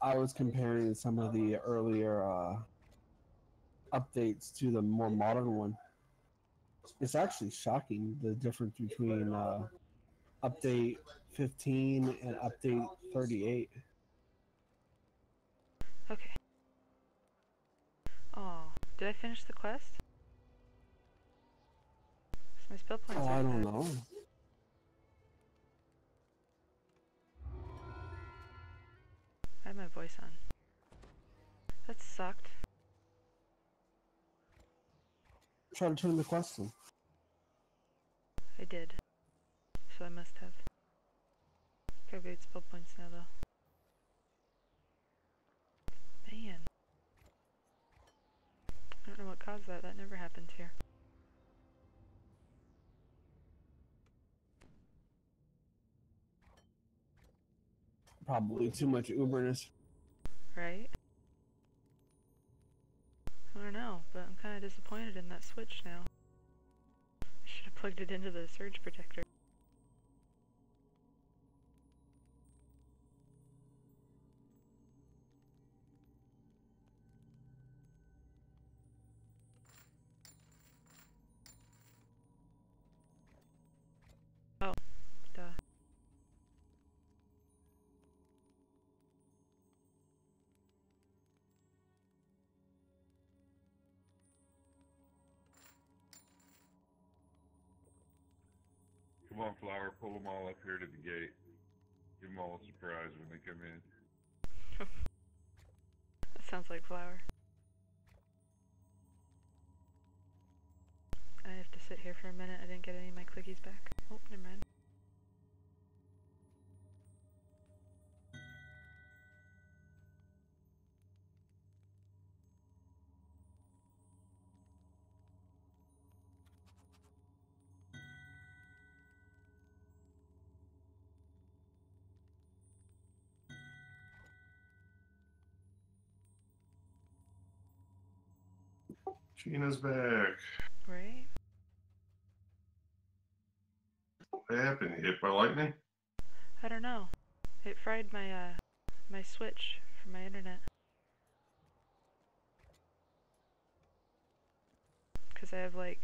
I was comparing some of the earlier updates to the more modern one. It's actually shocking the difference between update 15 and update 38. Okay. Oh, did I finish the quest? My spell points Oh, are I don't back. know. I have my voice on. That sucked. Try to turn the quest in. I did. So I must have. Got great spell points now though. Man. I don't know what caused that. That never happens here. Probably too much Uberness. Right? I don't know, but I'm kind of disappointed in that switch now. I should have plugged it into the surge protector. Oh, duh. Come on, Flower, pull them all up here to the gate. Give them all a surprise when they come in. That sounds like Flower. I have to sit here for a minute. I didn't get any of my clickies back. Oh, never mind. Gina's back. Right? What happened? Hit by lightning? I don't know. It fried my my switch for my internet. Cause I have like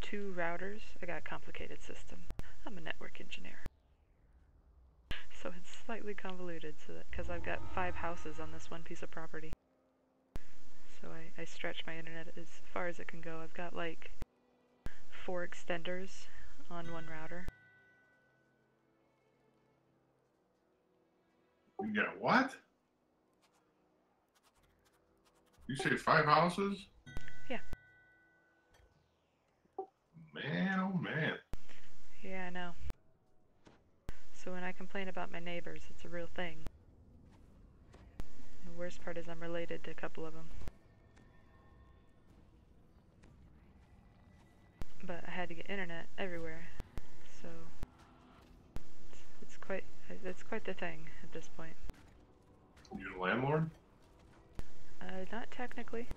2 routers. I got a complicated system. I'm a network engineer. So it's slightly convoluted so that cause I've got 5 houses on this one piece of property. So I stretch my internet as far as it can go. I've got like 4 extenders on one router. You got what? You say 5 houses? Yeah. Man, oh man. Yeah, I know. So when I complain about my neighbors, it's a real thing. The worst part is I'm related to a couple of them. But I had to get internet everywhere, so it's quite the thing at this point. You a landlord? Not technically,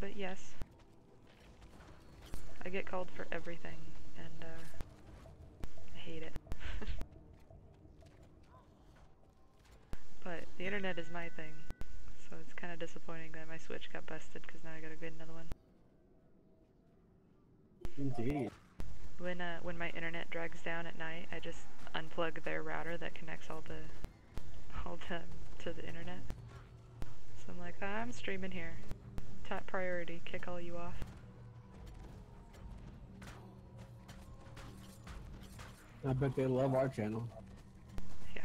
but yes. I get called for everything, and I hate it. But the internet is my thing, so it's kind of disappointing that my switch got busted because now I gotta get another one. Indeed. When my internet drags down at night, I just unplug their router that connects all to the internet. So I'm like, I'm streaming here. Top priority, kick all you off. I bet they love our channel. Yeah.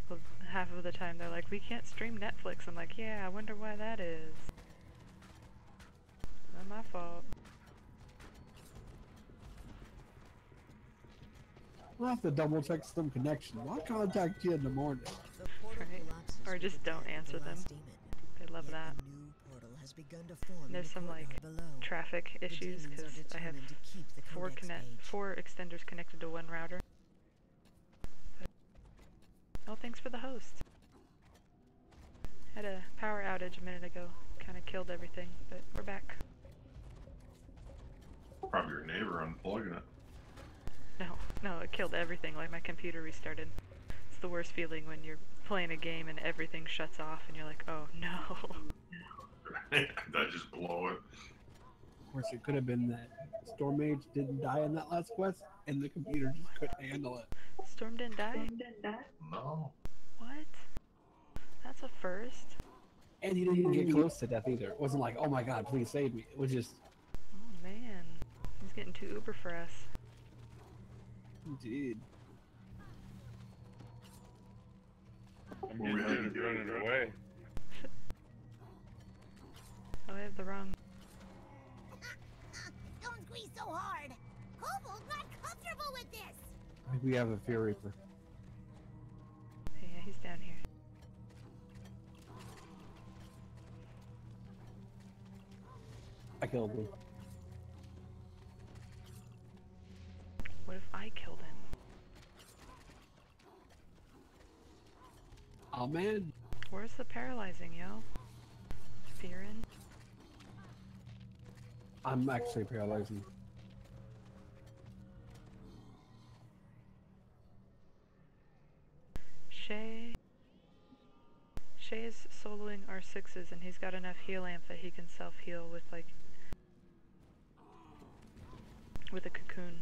Well, half of the time they're like, we can't stream Netflix. I'm like, yeah, I wonder why that is. Not my fault. I'll have to double check some connection. I'll contact you in the morning. Right? Or just don't answer them. They love that. And there's some like traffic issues because I have 4 extenders connected to one router. But, oh, thanks for the host. Had a power outage a minute ago. Kind of killed everything, but we're back. Probably your neighbor unplugging it. No, it killed everything. Like my computer restarted. the worst feeling when you're playing a game and everything shuts off and you're like, oh no. That just blow it. Of course, it could have been that Storm Mage didn't die in that last quest, and the computer just couldn't handle it. Storm didn't die? No. What? That's a first? And he didn't get close to death either. It wasn't like, oh my god, please save me. It was just, Oh man. He's getting too uber for us. dude. I'm Well, we getting had good to at get running it. away. Oh, I have the wrong. Don't squeeze so hard. Kobold's not comfortable with this. I think we have a Fear Reaper. Yeah, he's down here. I killed him. What if I killed him? Oh man. Where's the paralyzing, yo? Fearin? I'm actually paralyzing. Shay is soloing R6s and he's got enough heal amp that he can self-heal with like with a cocoon.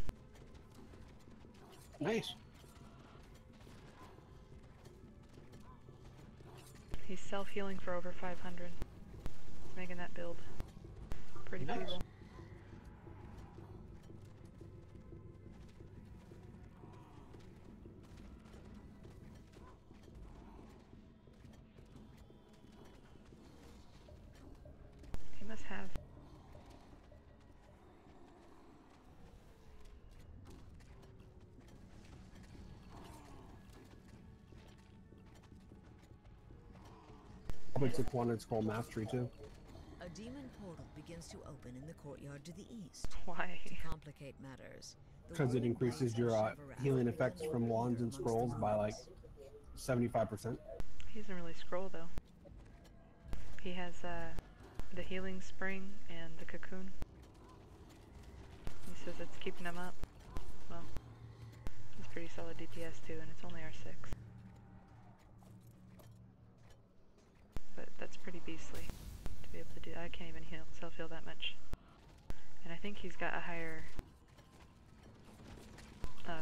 Nice. He's self-healing for over 500. He's making that build pretty Nice. feasible. He must have. Probably took one its called Mastery too. A demon portal begins to open in the courtyard to the east. Why? To complicate matters, the Because it whirling increases blades your of Shevarath healing will effects hold from the wands and amongst the scrolls by like monsters. 75%. He doesn't really scroll though. He has the healing spring and the cocoon. He says it's keeping him up. Well, he's pretty solid DPS too, and it's only R6. But that's pretty beastly to be able to do. I can't even self-heal that much. And I think he's got a higher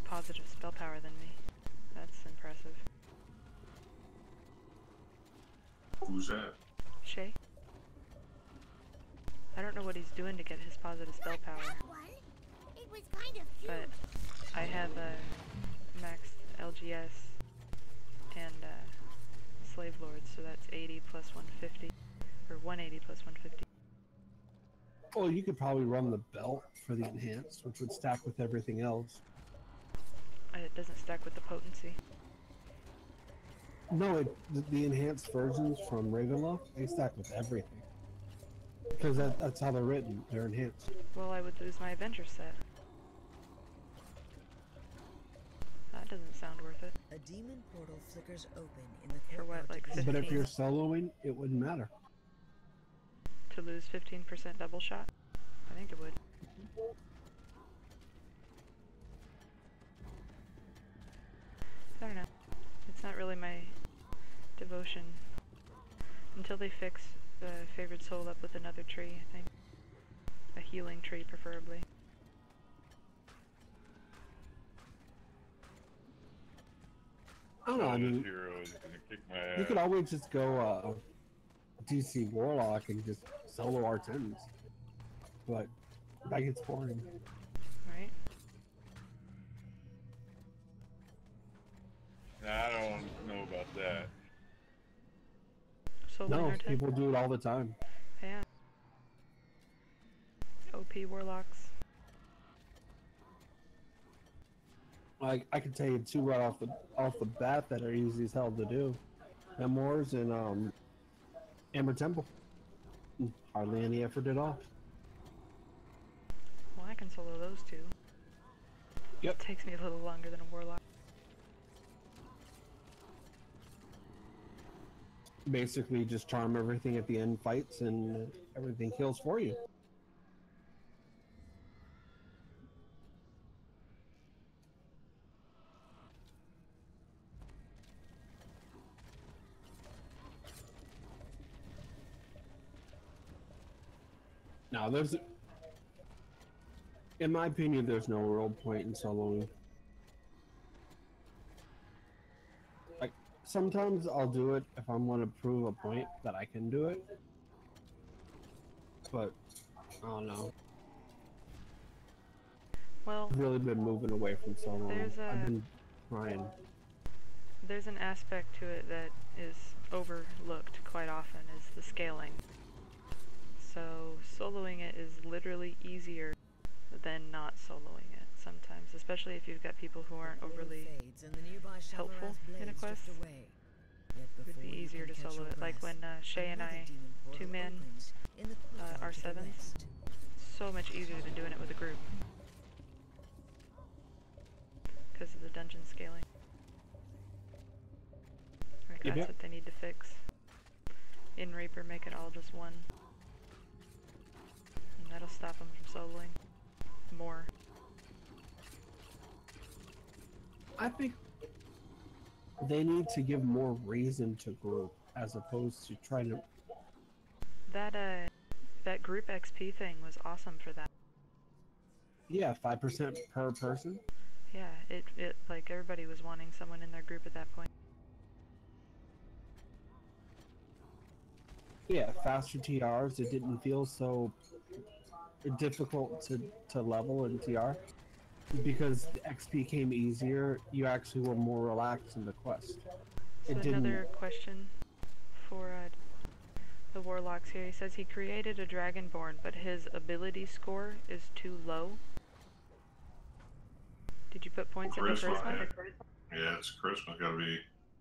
positive spell power than me. That's impressive. Who's that? Shay? I don't know what he's doing to get his positive spell power, That one. It was kind of cute. but I have a maxed LGS and Slave Lords, so that's 80 plus 150, or 180 plus 150. Well, you could probably run the belt for the enhanced, which would stack with everything else. It doesn't stack with the potency. No, the enhanced versions from Ravenloft, they stack with everything. Because that's how they're written. They're enhanced. Well, I would lose my Avenger set. That doesn't sound worth it. A demon portal flickers open in the For what, courtyard like to the But if 15? you're soloing, it wouldn't matter. To lose 15% double shot? I think it would. I don't know. It's not really my devotion. Until they fix the favored soul up with another tree, I think. A healing tree, preferably. I don't know, I This mean, hero is gonna kick my ass. you could always just go DC Warlock and just solo R10s. But that gets boring. Right? I don't know about that. Solo No, Nartek? people do it all the time. Yeah. OP Warlocks. Like I can tell you two right off the bat that are easy as hell to do. Memoirs and Amber Temple. Hardly any effort at all. Well, I can solo those two. Yep. It takes me a little longer than a Warlock. Basically just charm everything at the end fights and everything kills for you. Now, in my opinion, there's no real point in soloing. Like, sometimes I'll do it if I'm going to prove a point that I can do it. But, I don't know. Well, I've really been moving away from soloing. I've been trying. there's an aspect to it that is overlooked quite often, is the scaling. So soloing it is literally easier than not soloing it sometimes, especially if you've got people who aren't overly helpful in a quest. It would be easier to solo it, like when Shay and I, 2-man R7s, so much easier than doing it with a group because of the dungeon scaling. Like, that's what they need to fix. In Reaper, make it all just one. And that'll stop them from soloing more. I think they need to give more reason to group as opposed to trying to. That group XP thing was awesome for that. Yeah, 5% per person. Yeah, it like everybody was wanting someone in their group at that point. Yeah, faster TRs. It didn't feel so difficult to level in TR because the XP came easier. You actually were more relaxed in the quest. So another question for the Warlocks here. He says he created a Dragonborn, but his ability score is too low. Did you put points in the charisma? Yeah, it's charisma.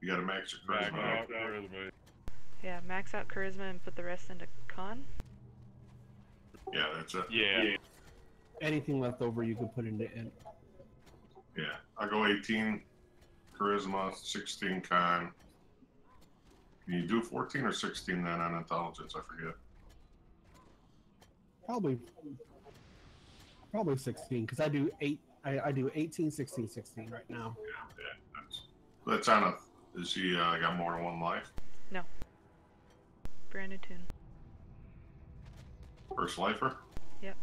You gotta max your charisma. Max out charisma. Yeah, max out charisma and put the rest into con. Yeah, that's it. Yeah. Anything left over you could put into int. Yeah, I go 18 charisma, 16 con. Can you do 14 or 16 then on intelligence? I forget. Probably 16 because I do 8. I do 18, 16, 16 right now. Yeah, that's on a. Is he got more than one life? No. Brand new tune. First lifer? Yep.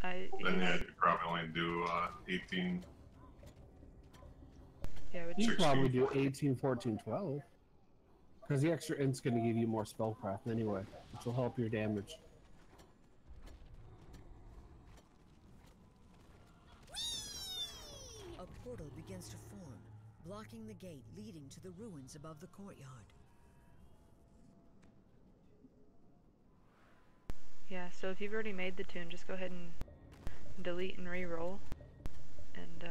Then yeah, you probably only do 18. Yeah, which You 16. probably do 18, 14, 12. Because the extra int's going to give you more spellcraft anyway, which will help your damage. A portal begins to form, blocking the gate leading to the ruins above the courtyard. Yeah, so if you've already made the tune, just go ahead and delete and re-roll, and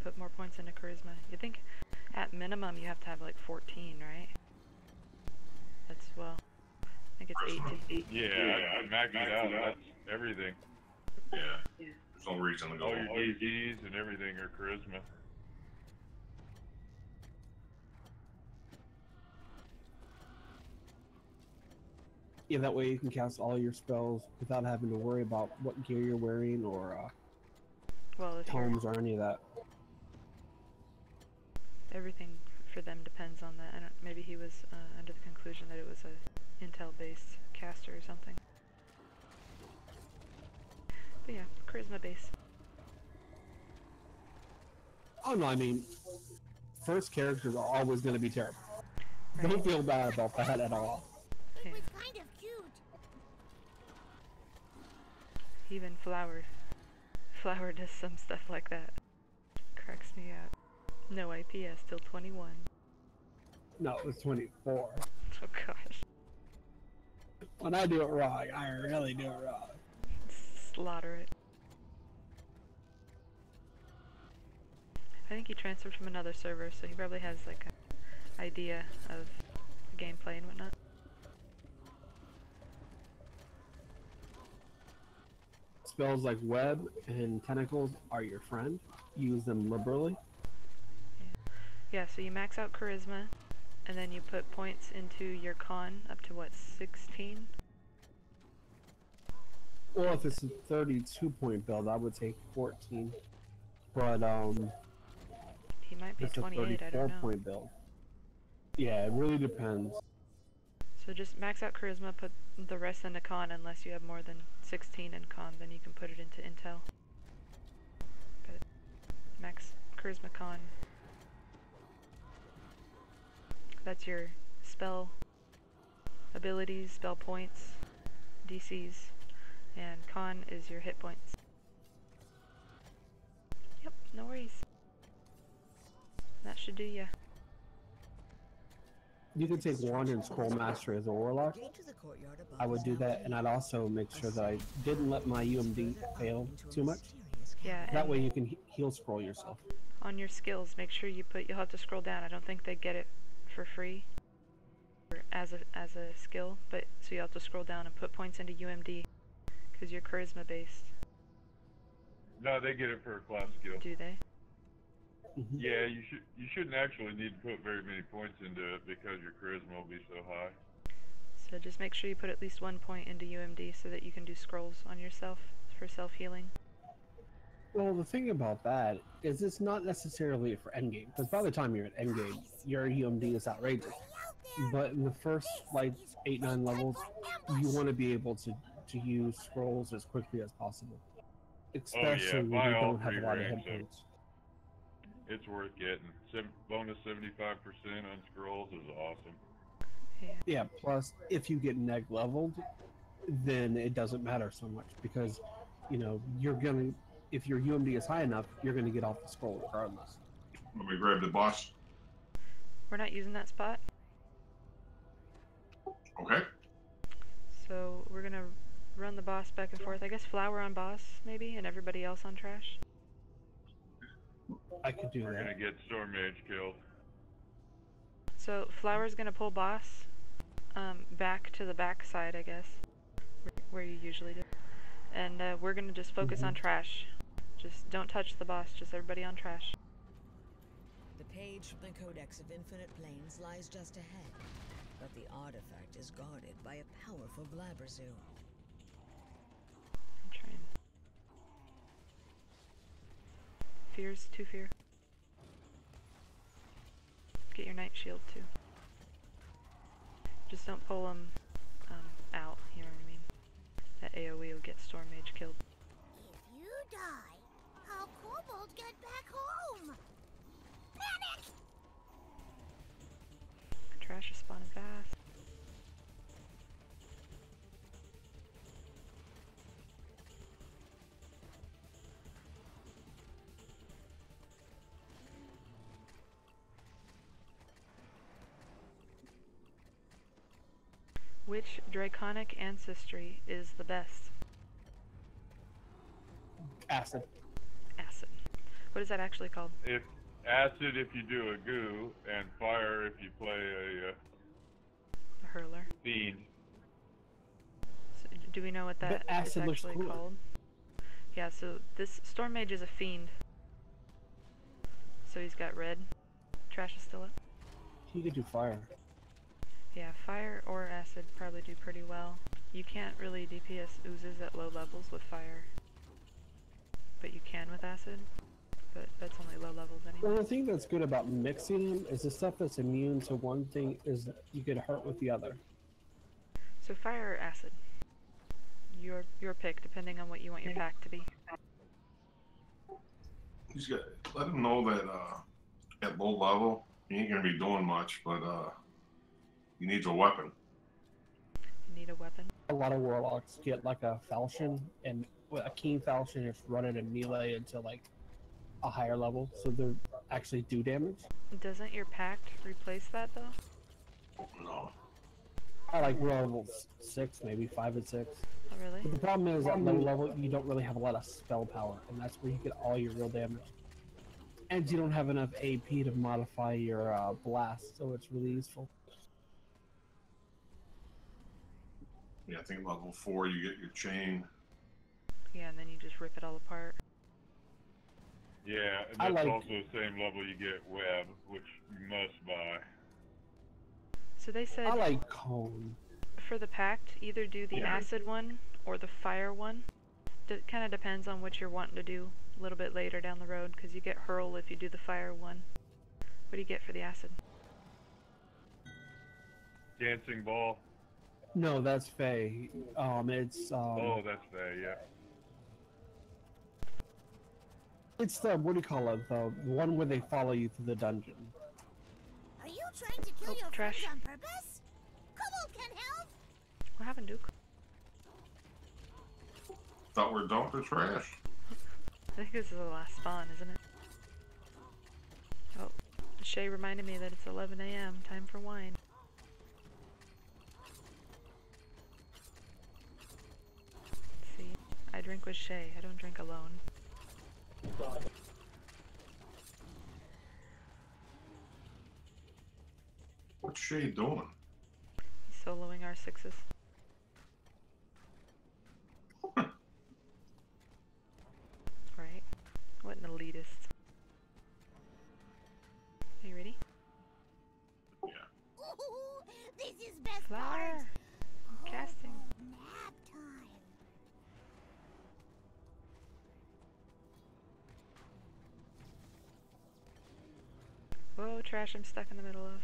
put more points into charisma. You think at minimum you have to have like 14, right? That's, well, I think it's 18. Yeah, I maxed it out. That's everything. Yeah. There's no reason to go. All your DCs and everything are charisma. Yeah, that way you can cast all your spells without having to worry about what gear you're wearing or Well, if you're, tomes or any of that. everything for them depends on that. I don't, maybe he was under the conclusion that it was a intel-based caster or something. But yeah, charisma base. Oh no, I mean, first characters are always going to be terrible. Right. Don't feel bad about that at all. It Yeah. was kind of cute. Even Flower does some stuff like that. Cracks me out. No IPS till 21. No, it's 24. Oh gosh. When I do it wrong, I really do it wrong. Slaughter it. I think he transferred from another server, so he probably has like an idea of gameplay and whatnot. Spells like web and tentacles are your friend. Use them liberally. Yeah, so you max out charisma, and then you put points into your con up to what, 16? Well, if it's a 32-point build, I would take 14. But He might be it's a 28, I don't know. 34-point build. Yeah, it really depends. So just max out charisma, put the rest into con unless you have more than 16 in con, then you can put it into intel. But max charisma con. That's your spell abilities, spell points, DCs, and con is your hit points. Yep, no worries. That should do ya. You can take one and scroll master as a warlock. Gate to the courtyard above I would is do now that, clear. and I'd also make sure that I didn't let my UMD fail too much. Yeah, That and way you can heal scroll yourself. on your skills, make sure you put, you'll have to scroll down. I don't think they get it for free or as a skill, but so you have to scroll down and put points into UMD because you're charisma based. No, they get it for a class skill. Do they? Mhm. Yeah, you shouldn't actually need to put very many points into it because your charisma will be so high. So just make sure you put at least 1 point into UMD so that you can do scrolls on yourself for self-healing. Well, the thing about that is it's not necessarily for endgame, because by the time you're at endgame, your UMD is outrageous. But in the first, like, 8-9 levels, you want to be able to use scrolls as quickly as possible. Especially when buy you all don't have a 3 lot of hit ranks, so points. it's worth getting. Bonus 75% on scrolls is awesome. Yeah. Yeah, plus, if you get neg leveled, then it doesn't matter so much, because, you know, you're gonna, if your UMD is high enough, you're gonna get off the scroll regardless. Let me grab the boss. We're not using that spot, Okay. so we're gonna run the boss back and forth. I guess Flower on boss, maybe, and everybody else on trash. I could do We're that. gonna get Storm Mage killed. So Flower's gonna pull boss back to the back side, I guess, where you usually do. And we're gonna just focus on trash. Just don't touch the boss, just everybody on trash. The page from the Codex of Infinite Planes lies just ahead, but the artifact is guarded by a powerful Blabberzoo. I'm trying. Fears, 2 fear. Get your Night Shield too. Just don't pull them out, you know what I mean? That AoE will get Storm Mage killed. If you die, how kobolds get back home? Panic! Trash is spawning fast. Which draconic ancestry is the best? Acid. Acid. What is that actually called? If acid if you do a goo, and fire if you play a A hurler. fiend. So, do we know what that is acid looks actually cooler. called? Yeah, so this Storm Mage is a fiend. So he's got red. Trash is still up. He could do fire. Yeah, fire or acid probably do pretty well. You can't really DPS oozes at low levels with fire. But you can with acid. But that's only low levels Well, anyway. the thing that's good about mixing them is the stuff that's immune to one thing is you get hurt with the other. So fire or acid? Your pick, depending on what you want your pack to be. He's got. Let him know that at low level he ain't gonna be doing much, but he needs a weapon. You need a weapon. A lot of warlocks get like a falchion, and with a keen falchion is running in melee into like a higher level, so they actually do damage. Doesn't your pact replace that though? No. I like level 6, maybe 5 and 6. Oh really? But the problem is at low level you don't really have a lot of spell power, and that's where you get all your real damage. And you don't have enough AP to modify your blast, so it's really useful. Yeah, I think level 4 you get your chain. Yeah, and then you just rip it all apart. Yeah, and I that's like- also the same level you get web, which you must buy. So they said I like cone. for the pact, either do the Yeah. acid one or the fire one. It kind of depends on what you're wanting to do a little bit later down the road, because you get hurl if you do the fire one. What do you get for the acid? Dancing ball. No, that's Faye. It's Oh, that's fair, yeah. it's the what do you call it? The one where they follow you through the dungeon. Are you trying to kill Oh, your trash. friends on purpose? Kobold can help. What happened, Duke? Thought we're dumping the trash. I think this is the last spawn, isn't it? Oh, Shay reminded me that it's 11 a.m. Time for wine. See, I drink with Shay. I don't drink alone. What's Shay doing? He's soloing our sixes. Right? What an elitist. Are you ready? Yeah. Ooh, this is best Flower! part. Casting. Nap time. Whoa, trash I'm stuck in the middle of.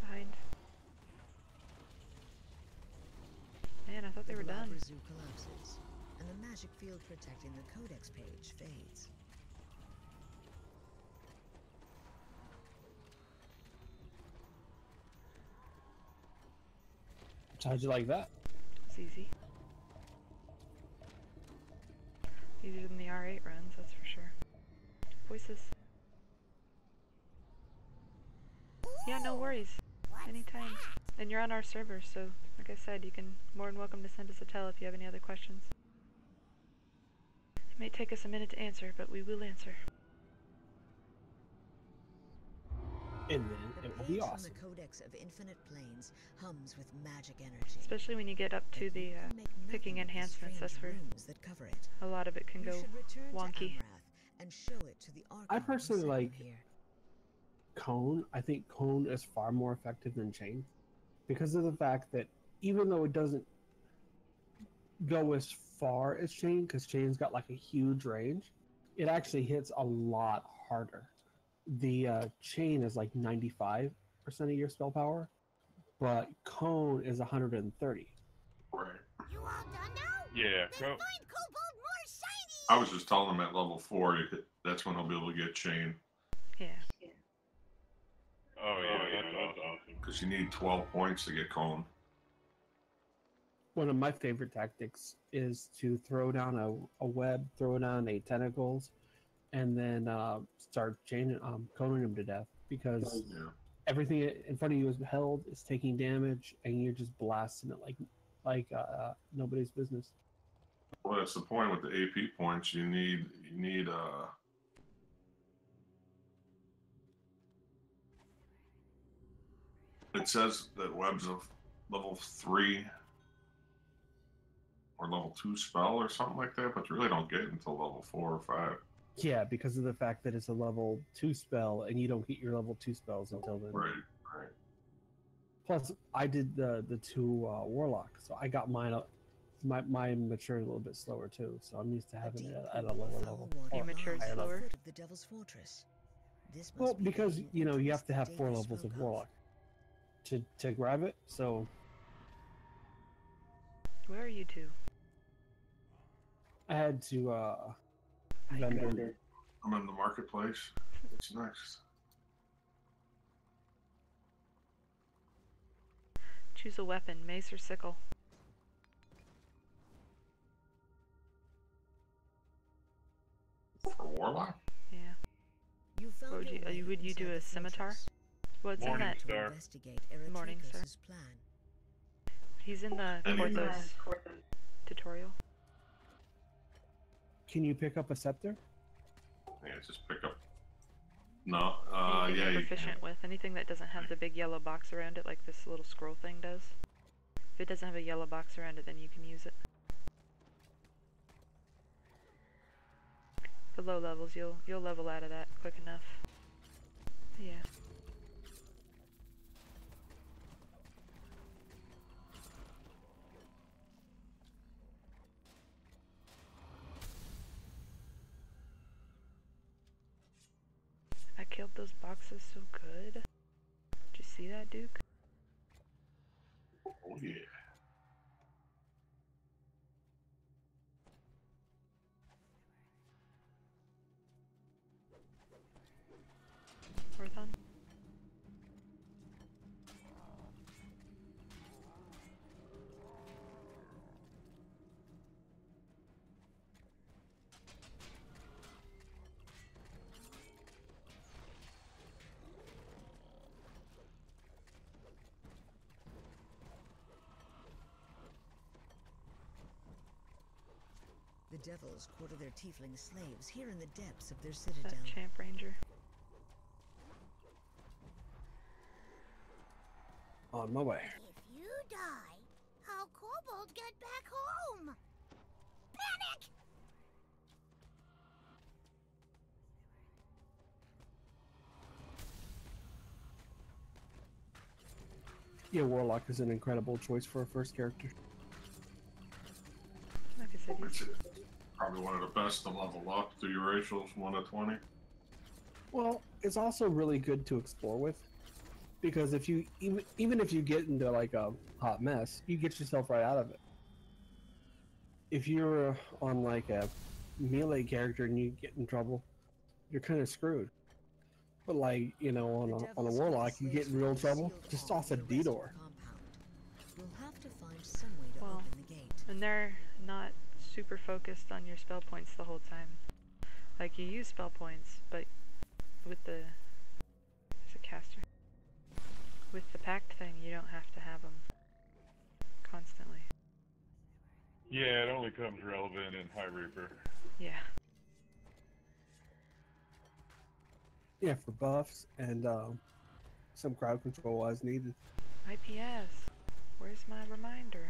Behind. Man, I thought they were The done. Blabber Zoo collapses, and the magic field protecting the codex page fades. How'd you like that? It's easy. Easier than the R8 runs, that's for sure. Voices. Yeah, no worries. What's Anytime. that? And you're on our server, so like I said, you can more than welcome to send us a tell if you have any other questions. It may take us a minute to answer, but we will answer. And then The it will page be from awesome. the Codex of Infinite Planes hums with magic energy. Especially when you get up to But the you can make picking nothing of the enhancements, that's strange where runes that cover it. a lot of it can You go should return wonky. to Amrath and show it to the I Archon personally who sent like- you here. Cone. I think Cone is far more effective than Chain because of the fact that even though it doesn't go as far as Chain, because Chain's got like a huge range, it actually hits a lot harder. The Chain is like 95% of your spell power, but Cone is 130. Right. You all done now? Yeah, Then go. find Kobold more shiny. I was just telling him at level 4, that's when he'll be able to get chain. Yeah. Oh, yeah, that's awesome. Because you need 12 points to get cone. One of my favorite tactics is to throw down a web, throw down a tentacles, and then start chaining, coning them to death because Yeah. everything in front of you is held, is taking damage, and you're just blasting it like nobody's business. Well, that's the point with the AP points. You need it says that web's of level 3 or level 2 spell or something like that, but you really don't get it until level 4 or 5. Yeah, because of the fact that it's a level 2 spell, and you don't get your level 2 spells until then. Right, right. Plus, I did the 2 warlock, so I got mine up. Mine matured a little bit slower too, so I'm used to having it at a lower level. You or matured higher slower? level. Foot of the Devil's Fortress. This must Well, be the because thing you know you have to have Davy 4 levels spoke of warlock to grab it. So Where are you two? I had to vendor. I'm in the marketplace. What's next? Choose a weapon, mace or sickle. For warlock? Yeah. You found What would your you- way would you do inside a the scimitar? fortress. Well, it's in Morning that. To Star. investigate Morning, sir. Eretricus's plan. He's in the Any Porthos tutorial. Can you pick up a scepter? Yeah, just pick up. No, Anything yeah, you're you proficient with, anything that doesn't have the big yellow box around it, like this little scroll thing does. If it doesn't have a yellow box around it, then you can use it. The low levels, you'll level out of that quick enough. Yeah. I killed those boxes so good. Did you see that, Duke? Oh yeah. Orthon? The devils quarter their tiefling slaves here in the depths of their Is citadel. that Champ Ranger? On my way. If you die, how kobolds get back home? Panic! Yeah, Warlock is an incredible choice for a first character. Like I said, It's he's probably one of the best to level up. Do your ratios 1 to 20? Well, it's also really good to explore with, because if you even if you get into like a hot mess, you get yourself right out of it. If you're on like a melee character and you get in trouble, you're kind of screwed. But like, you know, on a warlock, you get in real trouble, just toss a D-door. You'll have to find some way to Well, open the gate. and they're not super focused on your spell points the whole time. Like, you use spell points, but with the... There's a caster. With the pact thing, you don't have to have them constantly. Yeah, it only comes relevant in High Reaper. Yeah. Yeah, for buffs and some crowd control as needed. IPS. Where's my reminder?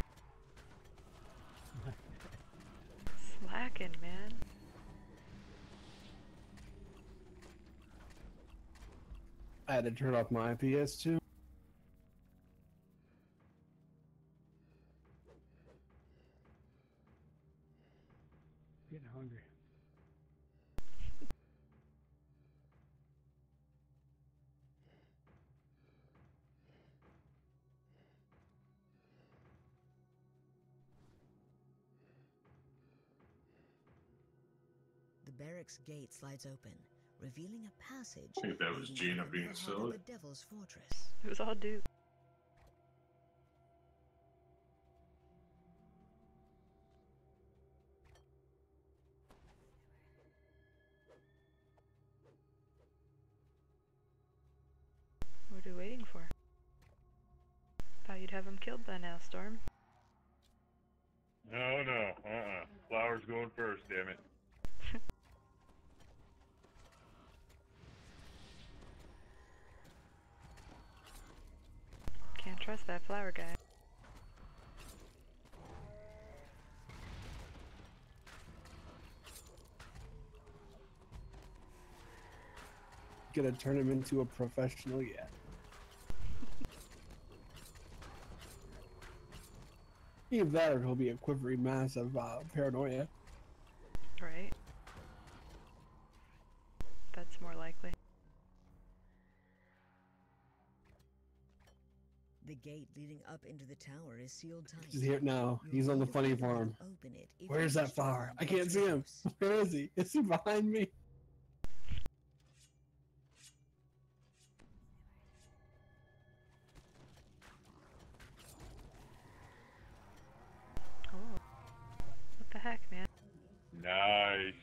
Slacking, man. I had to turn off my IPS too. Getting hungry. The barracks gate slides open, revealing a passage. I think that was leading Gina into being the heart of silly. The Devil's Fortress. It was all Duke. What are we waiting for? Thought you'd have him killed by now, Storm. No, no, Flower's going first, damn it. Can't trust that flower guy. Gonna turn him into a professional yet. Either that or he'll be a quivering mass of paranoia. Right? That's more likely. The gate leading up into the tower is sealed tight. He's here now. He's on the funny farm. Open it if Where's you that wish to flower? find I can't see him. Petros. Where is he? Is he behind me? Oh. What the heck, man? Nice.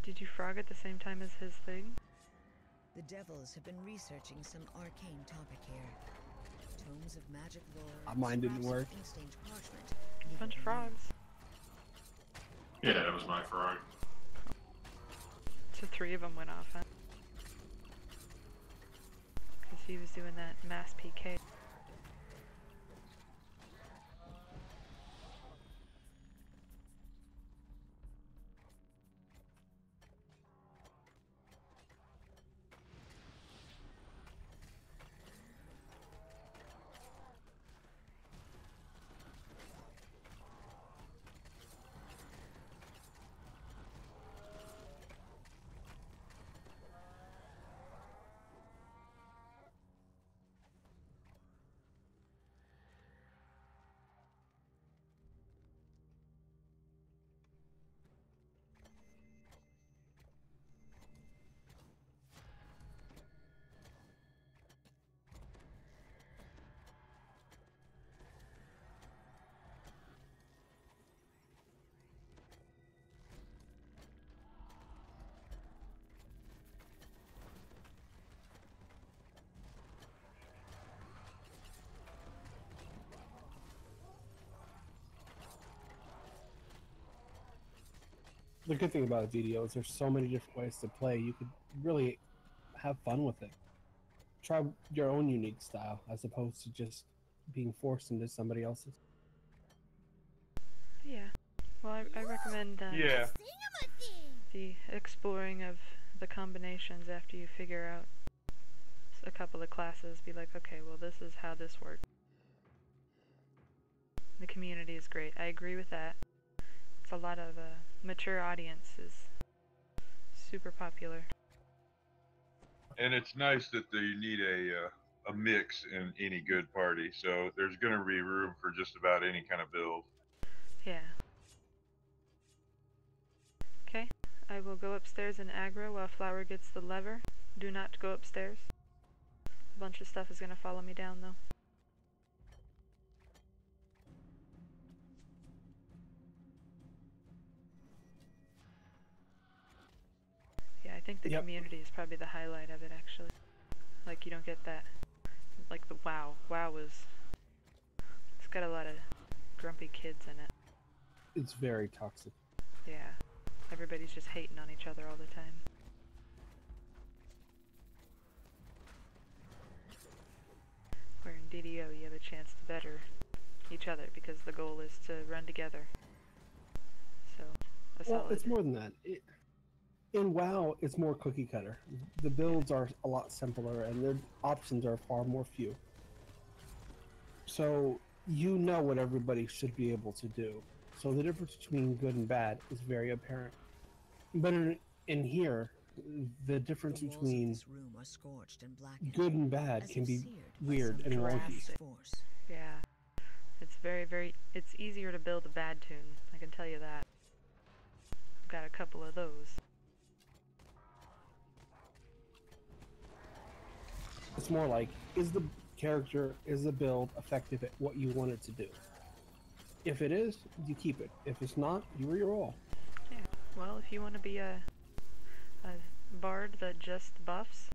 Did you frog at the same time as his thing? The devils have been researching some arcane topic here. Tomes of magic lore. Mine didn't scraps of work. ink-stained parchment, A leaving bunch of behind. frogs. Yeah, that was my frog. So 3 of them went off, huh? Because he was doing that mass PK. The good thing about DDO is there's so many different ways to play. You could really have fun with it. Try your own unique style as opposed to just being forced into somebody else's. Yeah. Well, I recommend Yeah. the exploring of the combinations after you figure out a couple of classes. Be like, okay, well, this is how this works. The community is great. I agree with that. It's a lot of mature audiences. Super popular. And it's nice that you need a mix in any good party. So there's going to be room for just about any kind of build. Yeah. Okay, I will go upstairs and aggro while Flower gets the lever. Do not go upstairs. A bunch of stuff is going to follow me down, though. Yeah, I think the community is probably the highlight of it, actually. Like, you don't get that. Like the WoW. WoW is... It's got a lot of grumpy kids in it. It's very toxic. Yeah. Everybody's just hating on each other all the time. Where in DDO you have a chance to better each other because the goal is to run together. So, well, it's more than that. In WoW, it's more cookie cutter. The builds are a lot simpler and their options are far more few. So, you know what everybody should be able to do. So the difference between good and bad is very apparent. But in here, the difference between good and bad can be weird and wonky. Yeah. It's it's easier to build a bad tune, I can tell you that. I've got a couple of those. It's more like, is the build effective at what you want it to do? If it is, you keep it. If it's not, you re-roll. Yeah. Well, if you want to be a bard that just buffs,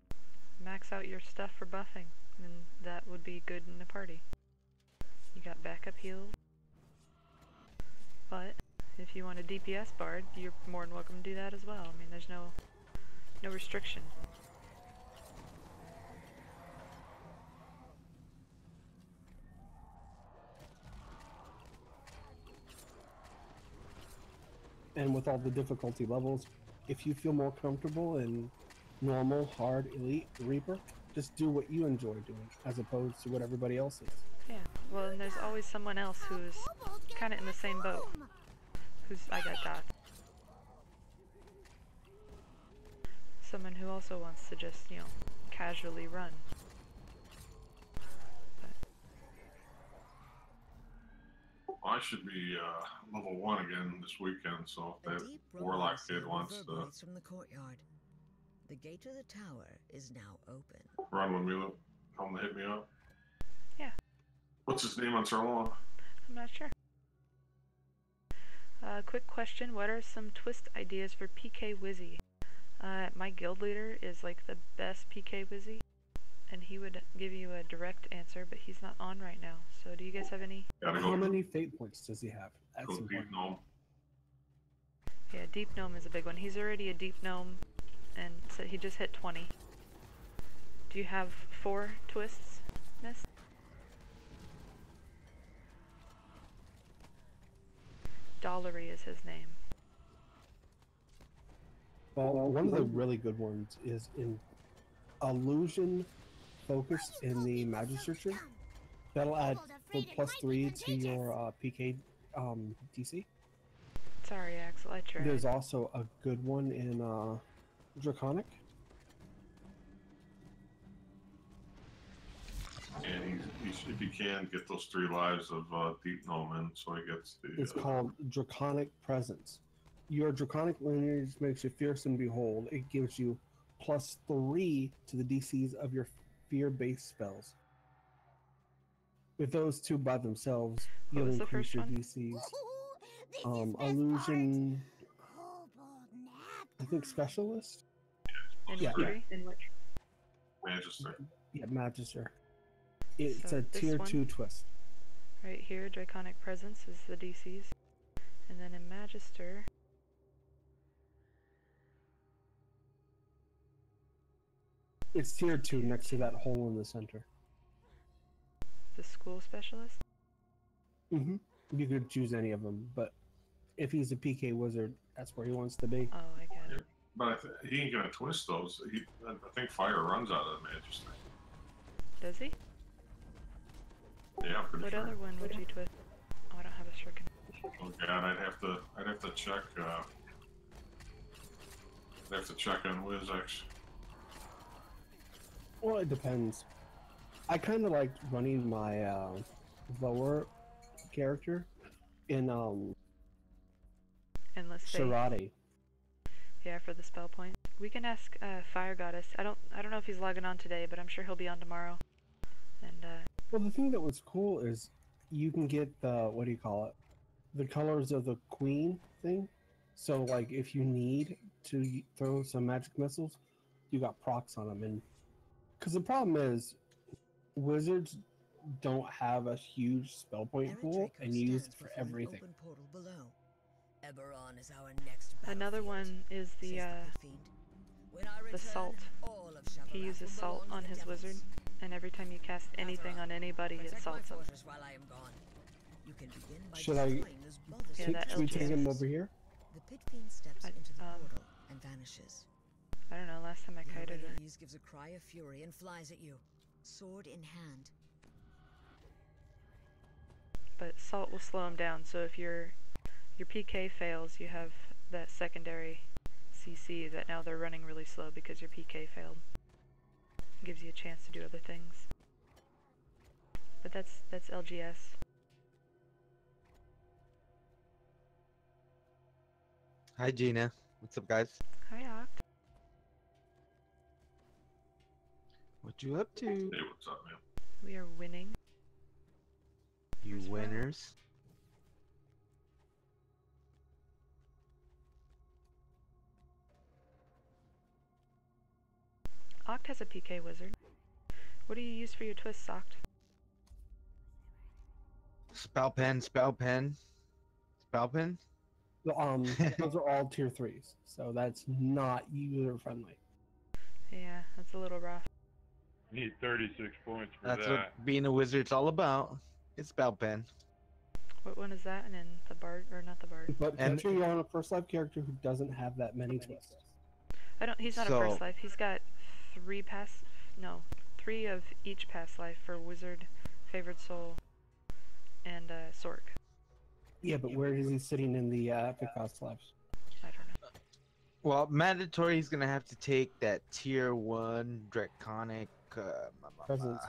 max out your stuff for buffing, and that would be good in a party. You got backup heals. But if you want a DPS bard, you're more than welcome to do that as well. I mean, there's no restriction. And with all the difficulty levels, if you feel more comfortable in normal, hard, elite, reaper, just do what you enjoy doing, as opposed to what everybody else is. Yeah, well, and there's always someone else who's kind of in the same boat. I got dots. Someone who also wants to just, casually run. I should be level 1 again this weekend, so if that warlock kid wants to from the courtyard. The gate to the tower is now open. run with me, tell him to hit me up. Yeah. What's his name on Sirloin? I'm not sure. Quick question, what are some twist ideas for PK Wizzy? My guild leader is like the best PK Wizzy, and he would give you a direct answer, but he's not on right now. So do you guys have any? How many fate points does he have? Go Deep Gnome. Yeah, Deep Gnome is a big one. He's already a Deep Gnome, and so he just hit 20. Do you have 4 twists, miss? Dollary is his name. Well, one of the really good ones is in illusion focused in the Magister tree. That'll add +3 to your PK DC. Sorry, Axel, I tried. There's also a good one in Draconic. And if you can, get those 3 lives of Deep Gnome in, so he gets the... It's called Draconic Presence. Your Draconic lineage makes you fierce and behold. It gives you +3 to the DCs of your fear-based spells. With those 2 by themselves, you'll increase your DCs. Illusion... I think Specialist? In which? Magister. Yeah, Magister. It's So a this tier one? 2 twist. Right here, Draconic Presence is the DCs. And then in Magister, It's tier 2 next to that hole in the center. The school specialist? Mm-hmm. You could choose any of them, but if he's a PK wizard, that's where he wants to be. Oh, I get it. But he ain't gonna twist those. I think fire runs out of the Magister. Does he? Yeah, pretty What sure. other one would you twist? Oh, I don't have a stricken. Oh god, I'd have to check. I'd have to check on WizX. Well, it depends. I kind of like running my lower character in Endless Fate. Serati. Yeah, for the spell point. We can ask Fire Goddess. I don't know if he's logging on today, but I'm sure he'll be on tomorrow. And Well, the thing that was cool is you can get the, what do you call it? The colors of the queen thing. So, like, if you need to throw some magic missiles, you got procs on them. And because the problem is, wizards don't have a huge spell point pool, and you use it for everything. Open portal below. Eberron is our next another battlefield, one is the says Pit Fiend. When I the return, salt. all of He Shavarath uses will salt belong on to the his devils. wizard, and every time you cast anything on anybody, it Protect my salts them. fortress while I am gone. You can begin by Should I destroying this bothersome Yeah, that Should we take LGS. him over here? The Pit Fiend steps I- into the um, portal and vanishes. I don't know. Last time I kited her. Eloise gives a cry of fury and flies at you, sword in hand. But salt will slow him down. So if your PK fails, you have that secondary CC that now they're running really slow because your PK failed. Gives you a chance to do other things. But that's LGS. Hi, Gina. What's up, guys? Hi, Oct. What you up to? Hey, what's up, man? We are winning. You As well. winners. Oct has a PK wizard. What do you use for your twists, Oct? Spell pen, spell pen. Spell pen? Those are all tier 3s, so that's not user friendly. Yeah, that's a little rough. Need 36 points for That's that. what being a wizard's all about. It's spell pen. What one is that? And then the bard, or not the bard? But And- picture you're on a first life character who doesn't have that many twists. I don't. He's not a So- first life. He's got three of each past life for wizard, favored soul, and Sork. Yeah, but where is he sitting in the past lives? I don't know. Well, mandatory he's gonna have to take that tier 1 draconic Presence.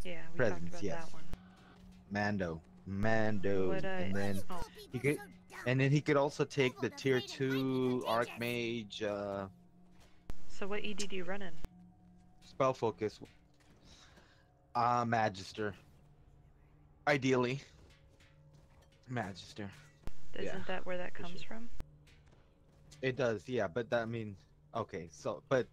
Yeah, we Presence, talked about yes. that one. Mando. What and then oh, he could, and then he could also take the tier 2 archmage so what ED do you run in? spell focus. Magister. Ideally. Magister. Isn't Yeah, that where that for comes sure. from? It does, yeah, but that, I mean, okay, so, but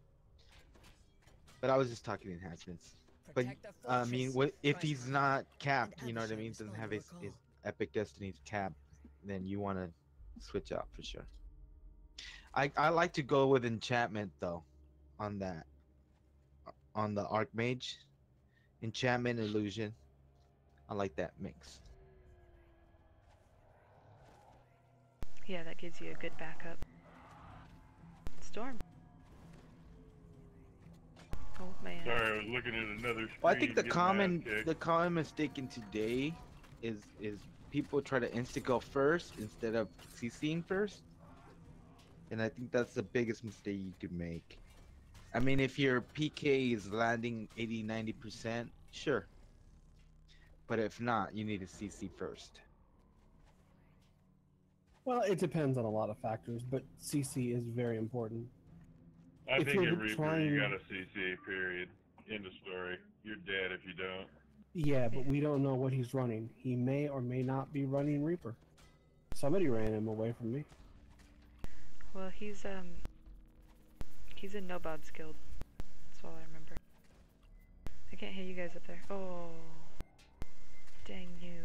I was just talking enhancements. But, Protect the I mean, fortress, if he's Christ. not capped, you know what I Abishai mean, is doesn't not have your his call. Epic Destinies capped, then you want to switch out for sure. I like to go with enchantment, though, on that. On the Archmage. Enchantment, illusion. I like that mix. Yeah, that gives you a good backup. Storm. Oh man. Sorry, I was looking at another screen. Well, I think the getting my ass kicked. common mistake in today is people try to insta go first instead of CCing first, and I think that's the biggest mistake you could make. I mean, if your PK is landing 80-90%, sure, but if not, you need to CC first. Well, it depends on a lot of factors, but CC is very important. I if think you're in Reaper trying- you got a CC, period. End of story. You're dead if you don't. Yeah, but we don't know what he's running. He may or may not be running Reaper. Somebody ran him away from me. Well, he's in Nobod's guild. That's all I remember. I can't hear you guys up there. Oh, dang you!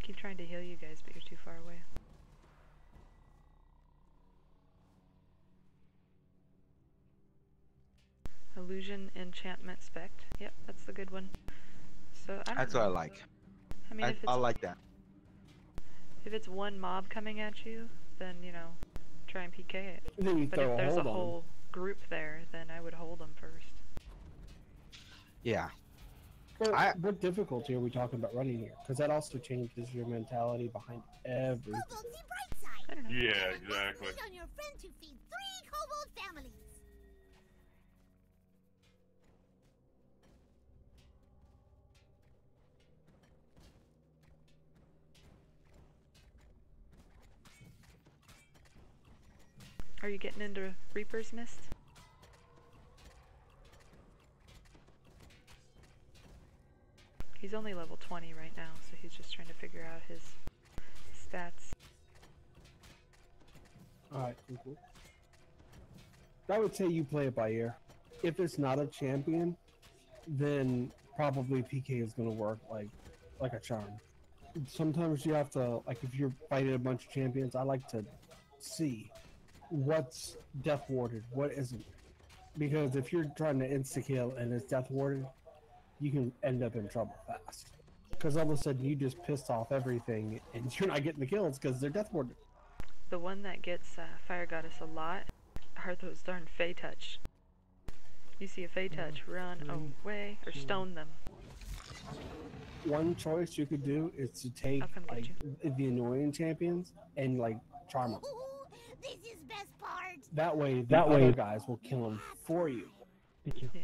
Keep trying to heal you guys, but you're too far away. Illusion Enchantment Spect. Yep, that's the good one. So I don't That's know. what I like. I mean, if I it's like that. if it's one mob coming at you, then you know, try and PK it. Then you But throw if a there's a hold on 'em. whole group there, then I would hold them first. Yeah. What difficulty are we talking about running here? Because that also changes your mentality behind everything. Kobold, see bright side. I don't know. Yeah, Invest exactly. money on your friend to feed 3 kobold families. Are you getting into Reaper's Mist? He's only level 20 right now, so he's just trying to figure out his stats. Alright, cool. I would say you play it by ear. If it's not a champion, then probably PK is going to work like a charm. Sometimes you have to, like if you're fighting a bunch of champions, I like to see what's death warded, what isn't. Because if you're trying to insta-kill and it's death warded, you can end up in trouble fast. Because all of a sudden you just pissed off everything and you're not getting the kills because they're death warded. The one that gets Fire Goddess a lot are those darn Fey Touch. You see a Fey Touch, run away or stone them. One choice you could do is to take I'll come get like the annoying champions and like charm them. Ooh, this is best part. That way, the other guys will kill them for you. Thank you. Yeah.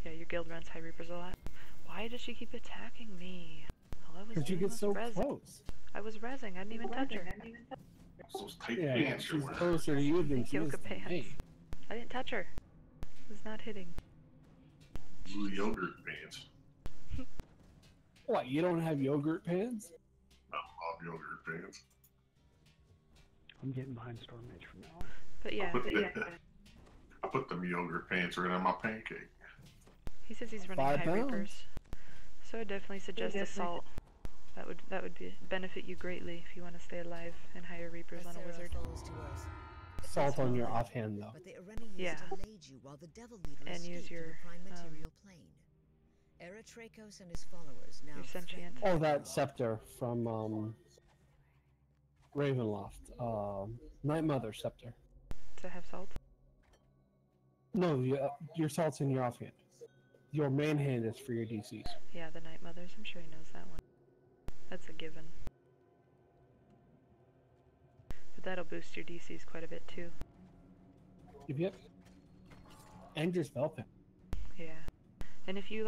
Yeah, your guild runs High Reapers a lot. Why does she keep attacking me? All I was Because you doing get was so rezzing. close. I was rezzing. I didn't even touch her. Those tight Yeah, pants you're she's wearing. closer to you than she is Yoga to pants. me. I didn't touch her. Was not hitting. Blue yogurt pants. What, you don't have yogurt pants? No, I'll have yogurt pants. I'm getting behind Storm Mage from now on. But yeah, I put them yogurt pants right on my pancake. he says he's running 5 High pounds. Reapers. So I definitely suggest Assault. That would benefit you greatly if you want to stay alive and hire Reapers on a Sarah wizard. falls to earth. Salt on your offhand though. But the Arena used Yeah. to lade you while the Devil Leader And use escaped to your, the Prime Material Plane. Eretrakos and his followers now Your sentient. threaten Oh, that the scepter from Ravenloft. Night Mother scepter. To have salt. No, your salt's in your offhand. Your main hand is for your DCs. Yeah, the Night Mothers. I'm sure he knows that one. That's a given. But that'll boost your DCs quite a bit too. Yep. And your spell pen. Yeah. And if you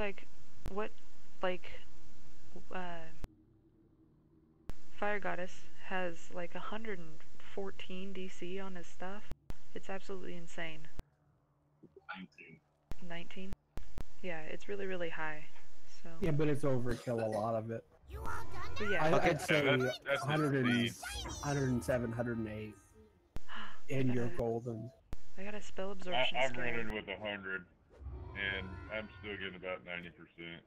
Fire Goddess has like 114 DC on his stuff. It's absolutely insane. 19. 19? Yeah, it's really, really high. So Yeah, but it's overkill a lot of it. You all done But now? yeah, I'd say that's 107, 108 in your golden. I got a spell absorption I'm skill. running with 100, and I'm still getting about 90%.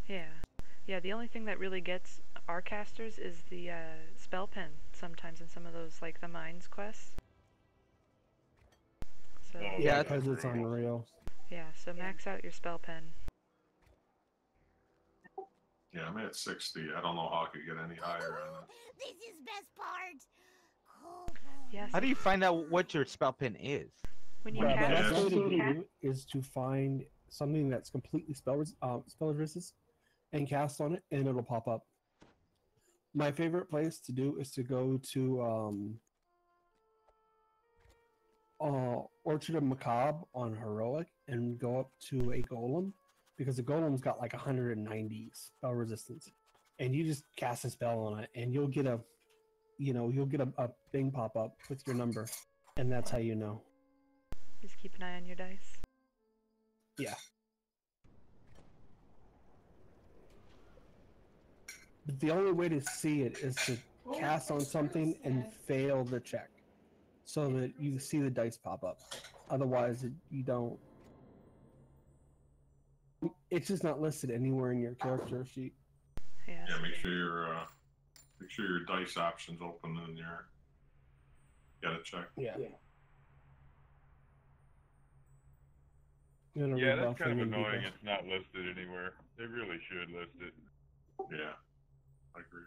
Yeah. Yeah, the only thing that really gets our casters is the spell pen sometimes in some of those, like the mines quests. So, Oh, Yeah, that's because it's brutal. unreal. yeah, so max out your spell pen. Yeah, I'm at 60. I don't know how I could get any higher on it. This is best part. Kobold. Yes. How do you find out what your spell pin is? When you Well, the cast best way to Yeah. do is to find something that's completely spell resistance and cast on it, and it'll pop up. My favorite place to do is to go to Orchard of Macabre on Heroic and go up to a golem, because the golem's got like 190 spell resistance, and you just cast a spell on it, and you'll get a thing pop up with your number, and that's how you know. just keep an eye on your dice. Yeah. But the only way to see it is to cast on something and fail the check, so that you see the dice pop up. Otherwise, you don't. It's just not listed anywhere in your character sheet. Yeah. Yeah, make sure your dice options open in there. Gotta check. Yeah. Gonna Yeah, rebuff that's kind of him and annoying. debuff. It's not listed anywhere. They really should list it. Yeah, I agree.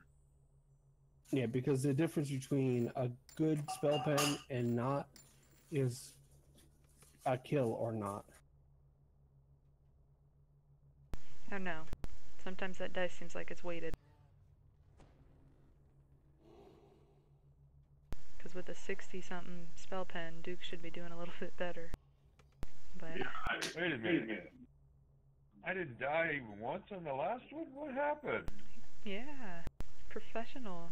Yeah, because the difference between a good spell pen and not is a kill or not. Oh no. Sometimes that dice seems like it's weighted. Because with a 60-something spell pen, Duke should be doing a little bit better. But Yeah, Wait a minute. I didn't die even once on the last one? What happened? yeah, professional.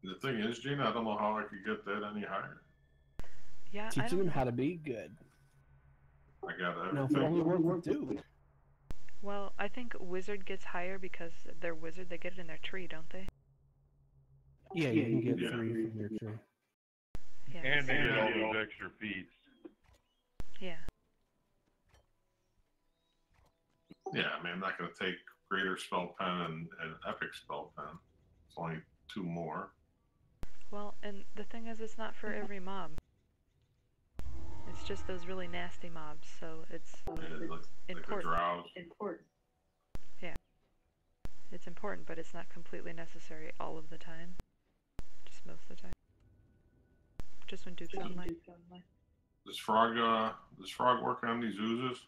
the thing is, Gina, I don't know how I could get that any higher. Yeah, I Teaching don't him know. how to be good. I got Now, if it only everything. worked with Duke. Well, I think wizard gets higher because they're wizard. They get it in their tree, don't they? Yeah, you can get Yeah. 3 from your tree. Yeah. And they so- get all those extra feats. yeah. Yeah, I mean, I'm not going to take Greater Spell Pen and Epic Spell Pen. It's only 2 more. Well, and the thing is, it's not for every mob. It's just those really nasty mobs, so it's And like the important. Drows. It's important, but it's not completely necessary all of the time. Just most of the time. Just when Duke's online. Does Frog work on these oozes?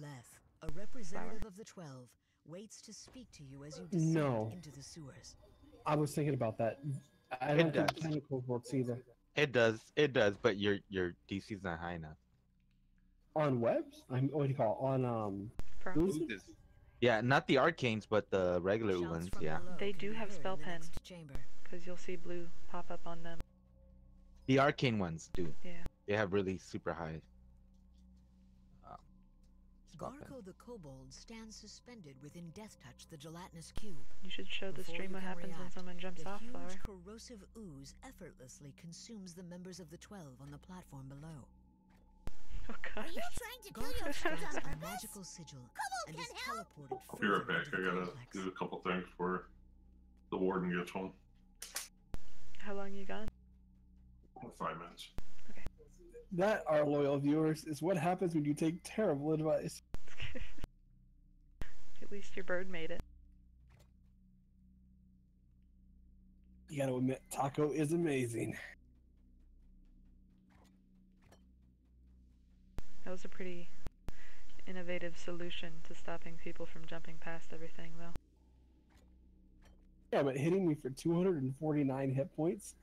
Leth, a representative of the 12, waits to speak to you as you descend No. into the sewers. I was thinking about that. I It don't think does. tentacles works either. It does, but your DC's not high enough. On webs? What do you call it? On From- oozes? Yeah, not the arcanes, but the regular Shouts ones. from Yeah, below They can do be have heard spell in the pen. next chamber. Because you'll see blue pop up on them. the arcane ones do. Yeah. They have really super high. spell pen. Garko the kobold stands suspended within Death Touch, the gelatinous cube. You should show the Before stream you what can happens when react, someone jumps the off, huge Flower. corrosive ooze effortlessly consumes the members of the 12 on the platform below. Oh Are god. you trying to kill Garko your friends strikes on a purpose? magical sigil Kobold and can is help. teleported I'll be right further back. into I the gotta complex. do a couple things before the warden gets home. How long you gone? 5 minutes. That, our loyal viewers, is what happens when you take terrible advice. At least your bird made it. You gotta admit, Taco is amazing. That was a pretty innovative solution to stopping people from jumping past everything, though. Yeah, but hitting me for 249 hit points?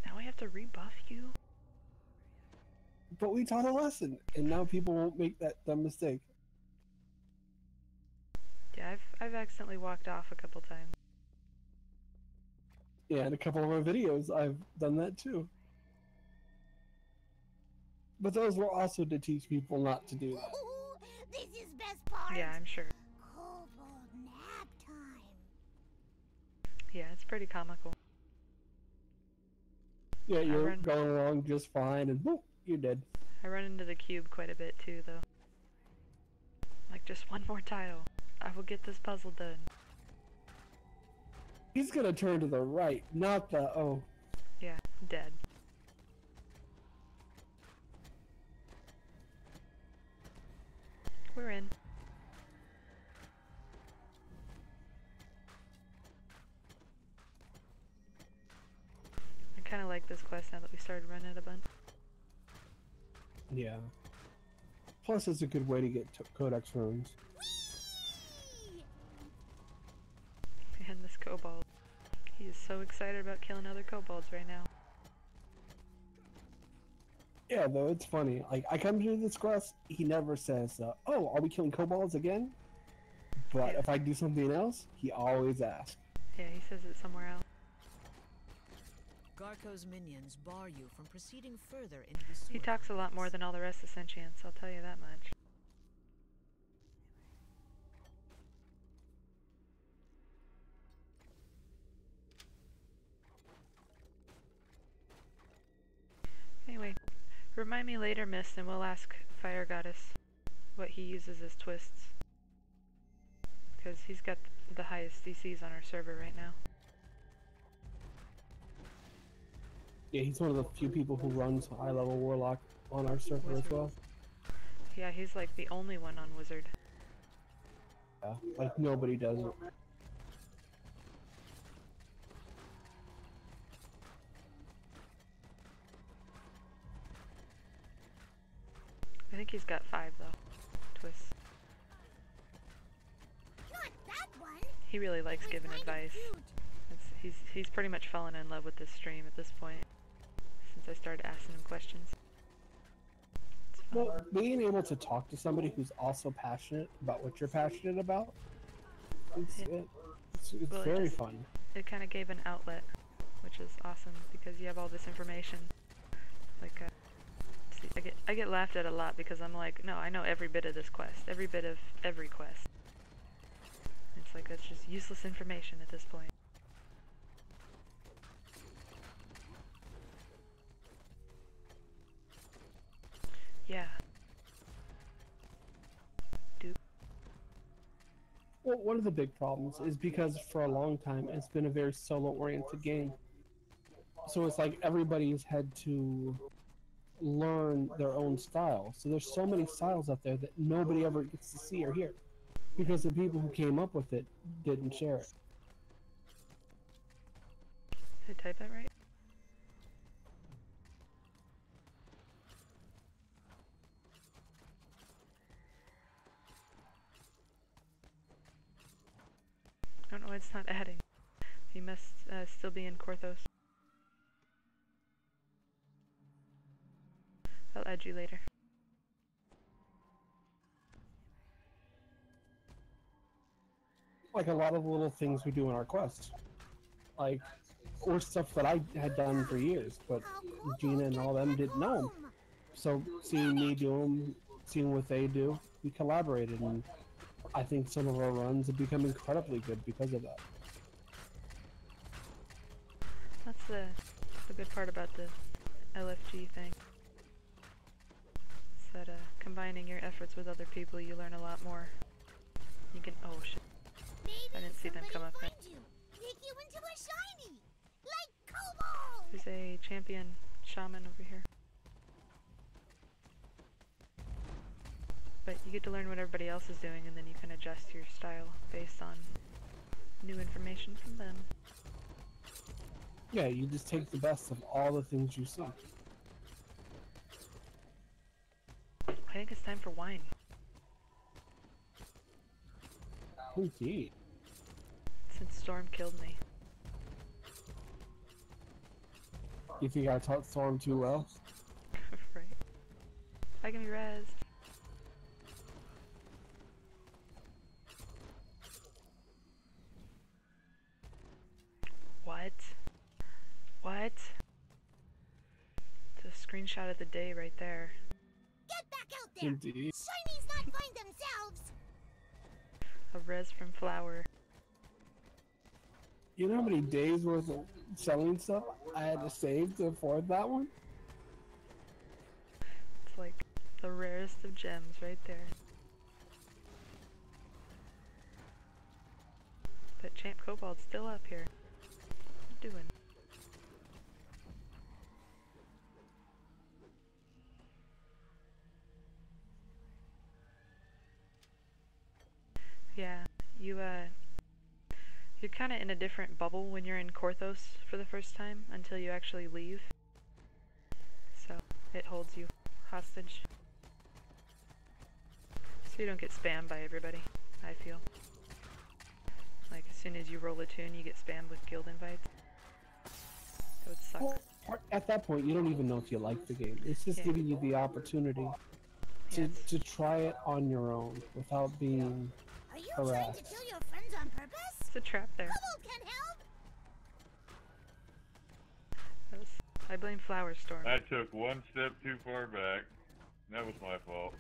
Now I have to rebuff you? But we taught a lesson, and now people won't make that dumb mistake. Yeah, I've accidentally walked off a couple times. Yeah, in a couple of our videos, I've done that too. But those were also to teach people not to do that. Ooh, this is best part. Yeah, I'm sure. Kobold nap time. Yeah, it's pretty comical. Yeah, you're run- going along just fine, and boop, you're dead. I run into the cube quite a bit too, though. Like, just one more tile. I will get this puzzle done. He's gonna turn to the right, not the oh. Yeah, dead. We're in. I kind of like this quest now that we started running it a bunch. Yeah. Plus, it's a good way to get Codex runes. Whee! And this kobold. He is so excited about killing other kobolds right now. Yeah, though, it's funny. Like, I come to this quest, he never says, oh, are we killing kobolds again? But Yeah. if I do something else, he always asks. Yeah, he says it somewhere else. Garko's minions bar you from proceeding further into the sewer. He talks a lot more complex. than all the rest of Sentience, I'll tell you that much. Anyway, remind me later, Mist, and we'll ask Fire Goddess what he uses as twists. Because he's got the highest DCs on our server right now. Yeah, he's one of the few people who runs high level warlock on our server as Wizard. well. Yeah, he's like the only one on Wizard. Yeah, like nobody does it. I think he's got 5 though. Twists. Not that one. He really likes It's giving kind of advice. cute. He's pretty much fallen in love with this stream at this point. Since I started asking him questions. It's fun. Well, being able to talk to somebody who's also passionate about what you're passionate about, it's Well, it very just- fun. It kind of gave an outlet, which is awesome because you have all this information. Like, see, I get laughed at a lot because I'm like, no, I know every bit of this quest, every bit of every quest. It's like that's just useless information at this point. Yeah. Well, one of the big problems is because for a long time it's been a very solo-oriented game. So it's like everybody's had to learn their own style. So there's so many styles out there that nobody ever gets to see or hear because the people who came up with it didn't share it. Did I type that right? I don't know why it's not adding. He must still be in Korthos. I'll add you later. Like a lot of little things we do in our quest. Like, or stuff that I had done for years, but Gina and all them didn't know 'em. So seeing me do them, seeing what they do, we collaborated, and I think some of our runs have become incredibly good because of that. That's the good part about the LFG thing. It's that combining your efforts with other people, you learn a lot more. You can, oh shit. Maybe I didn't see them come up there. find you, make you into a shiny, like Kobold. There's a champion shaman over here. But you get to learn what everybody else is doing, and then you can adjust your style based on new information from them. Yeah, you just take the best of all the things you see. I think it's time for wine. Indeed. Since Storm killed me. You think I taught Storm too well? Right. I can be rezzed. What? What? It's a screenshot of the day right there. Get back out there. Indeed. Shinies not find themselves. A res from Flower. You know how many days worth of selling stuff I had to save to afford that one? It's like the rarest of gems right there. But Champ Kobold's still up here. What you doing? Yeah, you're kind of in a different bubble when you're in Korthos for the first time until you actually leave. So it holds you hostage. So you don't get spammed by everybody, I feel. Like as soon as you roll a tune, you get spammed with guild invites. That would suck. Well, at that point, you don't even know if you like the game. It's just Yeah. giving you the opportunity Yes. to try it on your own without being Are you trying to harassed. kill your friends on purpose? It's a trap there. Kobold can help. I blame Flower Storm. I took one step too far back. That was my fault.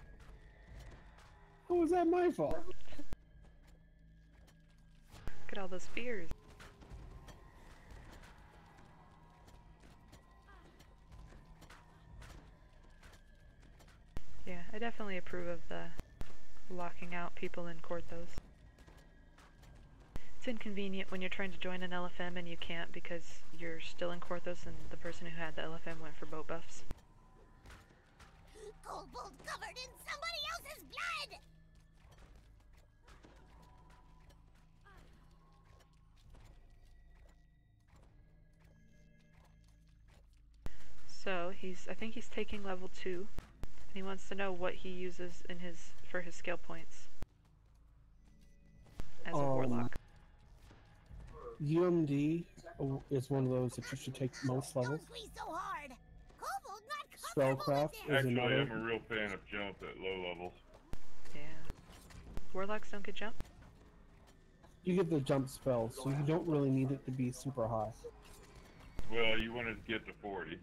How was that my fault? Look at all those spears. Yeah, I definitely approve of the locking out people in Korthos. It's inconvenient when you're trying to join an LFM and you can't because you're still in Korthos and the person who had the LFM went for boat buffs. Kobold covered in somebody else's blood! So I think he's taking level 2, and he wants to know what he uses in for his skill points as a warlock. UMD is one of those that you should take most levels. Don't squeeze so hard! Kobold not comfortable Spellcraft with this. is Actually, another. I'm a real fan of jump at low levels. Yeah. Warlocks don't get jump? You get the jump spell, so you don't really need it to be super high. Well, you want to get to 40.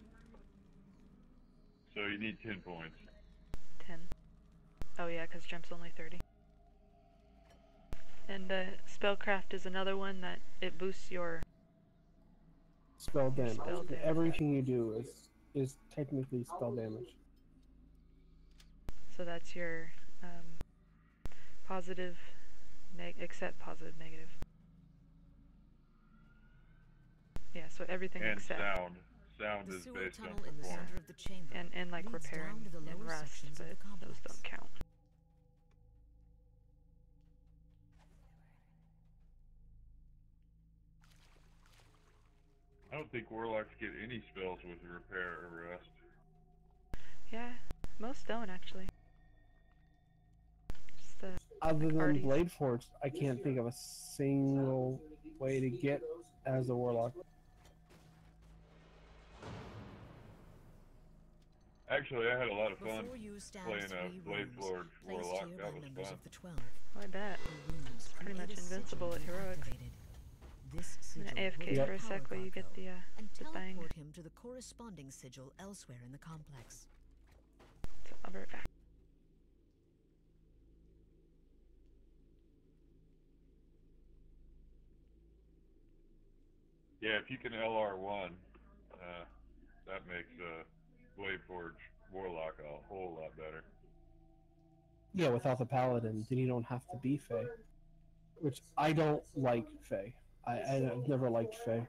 So you need 10 points. 10. Oh yeah, because jump's only 30. And spellcraft is another one that it boosts your Spell damage. Spell damage. Everything you do is technically spell damage. so that's your positive, except positive, negative. Yeah, so everything And except. sound. Sound The is sewer based on tunnel in the performance. center of the chamber And like leads repair down to the and lower rust, sections but of the complex. those don't count. I don't think warlocks get any spells with repair or rest. Yeah, most don't actually. Just the Other like than Arties. Blade Forge, I can't think of a single way to get as a warlock. Actually, I had a lot of fun Before you stand playing a 3 Blade rooms Forge placed warlock. here That by was members fun. of the 12. I bet. The rooms Pretty much create a invincible sigil at when heroics. activated. This I'm gonna sigil will AFK for a empower sec while you get Garko the and the thing. teleport him to the corresponding sigil elsewhere in the complex. So I'll be right back. Yeah, if you can LR1, that makes Blade Forge warlock a whole lot better. Yeah, without the paladin, then you don't have to be Fey. Which I don't like Fey. I've never liked Fey.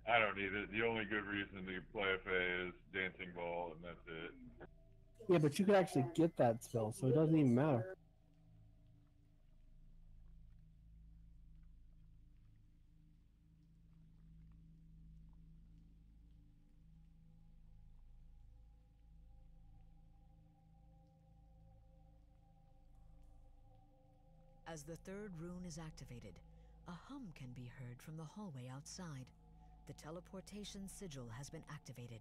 I don't either. The only good reason to play a Fey is Dancing Ball, and that's it. Yeah, but you can actually get that spell, so it doesn't even matter. As the third rune is activated, a hum can be heard from the hallway outside. The teleportation sigil has been activated.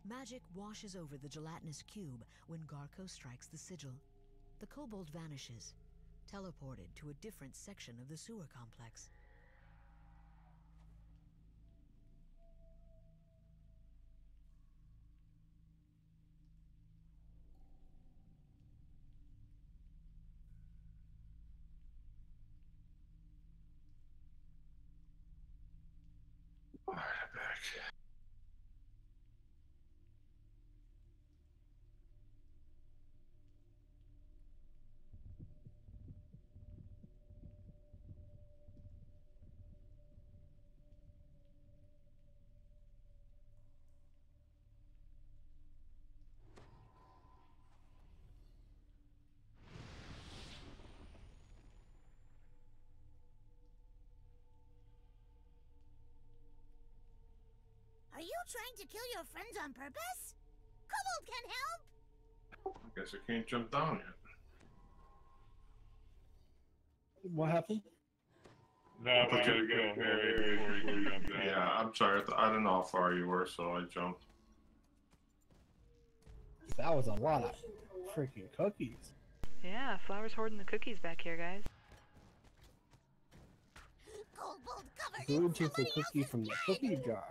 Magic washes over the gelatinous cube when Garko strikes the sigil. The kobold vanishes, teleported to a different section of the sewer complex. Alright, back. Are you trying to kill your friends on purpose? Kobold can help! I guess I can't jump down yet. What happened? No, but you gotta kill Harry before you can jump down. Yeah, I'm sorry. I don't know how far you were, so I jumped. That was a lot of freaking cookies. Yeah, Flower's hoarding the cookies back here, guys. Kobold covered Who in took the somebody cookie else's from the blood! cookie jar?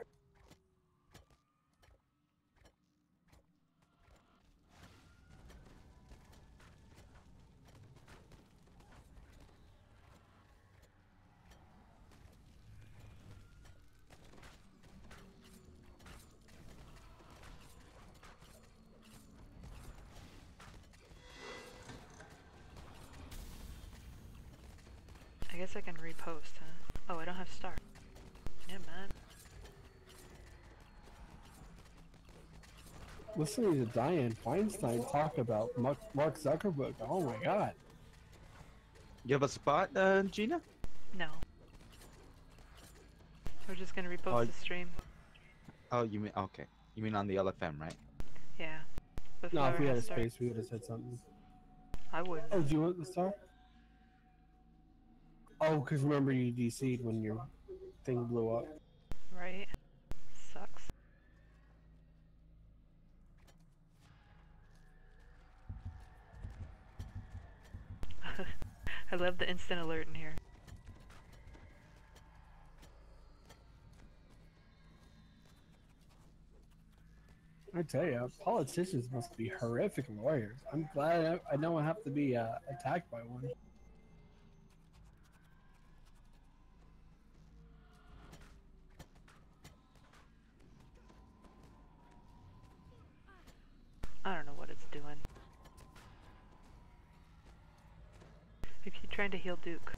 I guess I can repost, huh? Oh, I don't have start. Yeah, man. Listening to Diane Feinstein talk about Mark Zuckerberg. Oh my god. You have a spot, Gina? No. We're just gonna repost the stream. Oh, you mean okay? You mean on the LFM, right? Yeah. With No, if we had a start. space, we would have said something. I wouldn't. Oh, do you want the star? Oh, because remember you DC'd when your thing blew up. Right? Sucks. I love the instant alert in here. I tell you, politicians must be horrific lawyers. I'm glad I don't have to be attacked by one. I don't know what it's doing. I keep trying to heal Duke.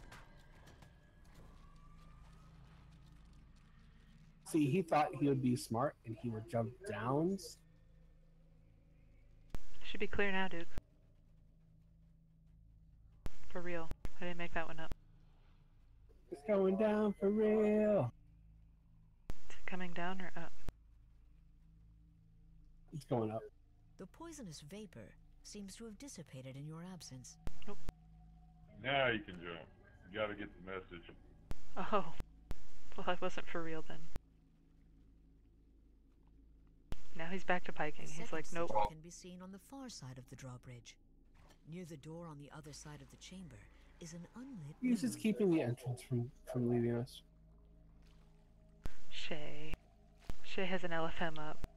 See, he thought he would be smart and he would jump downs. Should be clear now, Duke. For real. I didn't make that one up. It's going down for real. Is it coming down or up? It's going up. The poisonous vapor seems to have dissipated in your absence. Nope. Now you can jump. You gotta get the message. Oh. Well, I wasn't for real then. Now he's back to piking. The He's like, second nope. sigil can be seen on the far side of the drawbridge. Near the door on the other side of the chamber is an unlit He's just room. keeping the entrance from leaving us. Shay. Shay has an LFM up.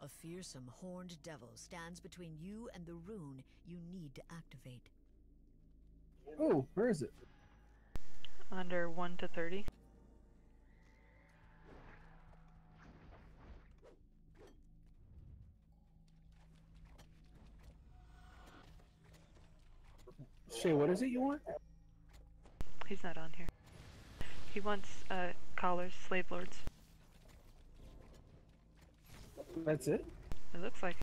A fearsome horned devil stands between you and the rune you need to activate. Oh, where is it? Under 1 to 30. Shay, what is it you want? He's not on here. He wants collars, slave lords. That's it? It looks like.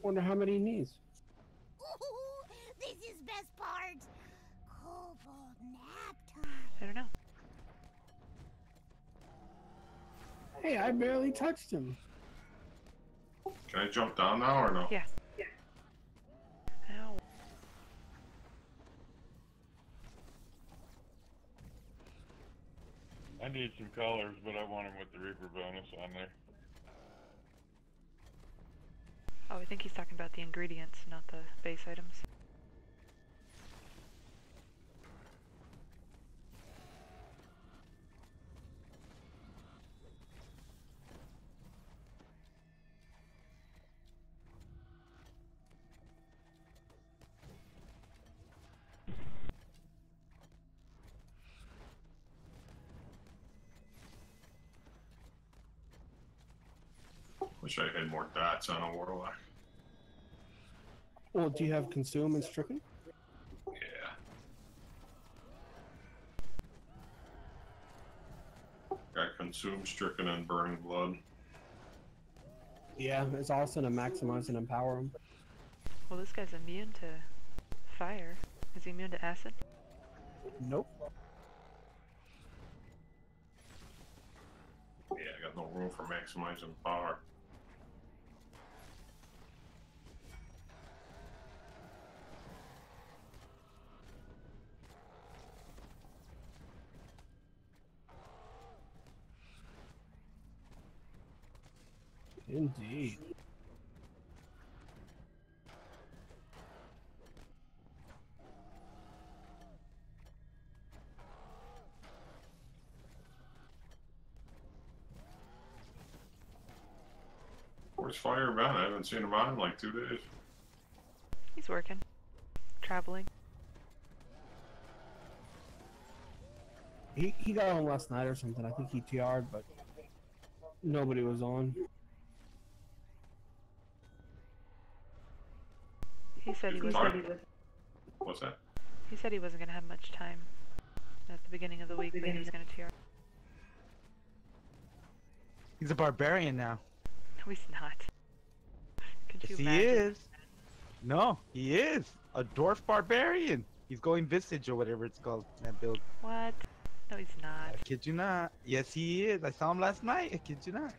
Wonder how many he needs. Ooh, this is best part. Kobold nap time. I don't know. Hey, I barely touched him. Can I jump down now or no? Yeah. Ow. I need some colors, but I want them with the Reaper bonus on there. Oh, I think he's talking about the ingredients, not the base items. Wish I had more dots on a warlock. Well, do you have consume and stricken? Yeah. Got consume, stricken, and burning blood. Yeah, it's also to maximize and empower him. Well, this guy's immune to fire. Is he immune to acid? Nope. Yeah, I got no room for maximizing power. Indeed. Where's Fire been? I haven't seen him on in like 2 days. He's working. Traveling. He got on last night or something. I think he TR'd, but nobody was on. He said he You was. can talk- What's that? He said he wasn't gonna have much time at the beginning of the week, but he was gonna TR. He's a barbarian now. No, he's not. Could you Yes, he imagine? is. No, he is a dwarf barbarian. He's going Visage or whatever it's called. That build. What? No, he's not. I kid you not. Yes, he is. I saw him last night. I kid you not.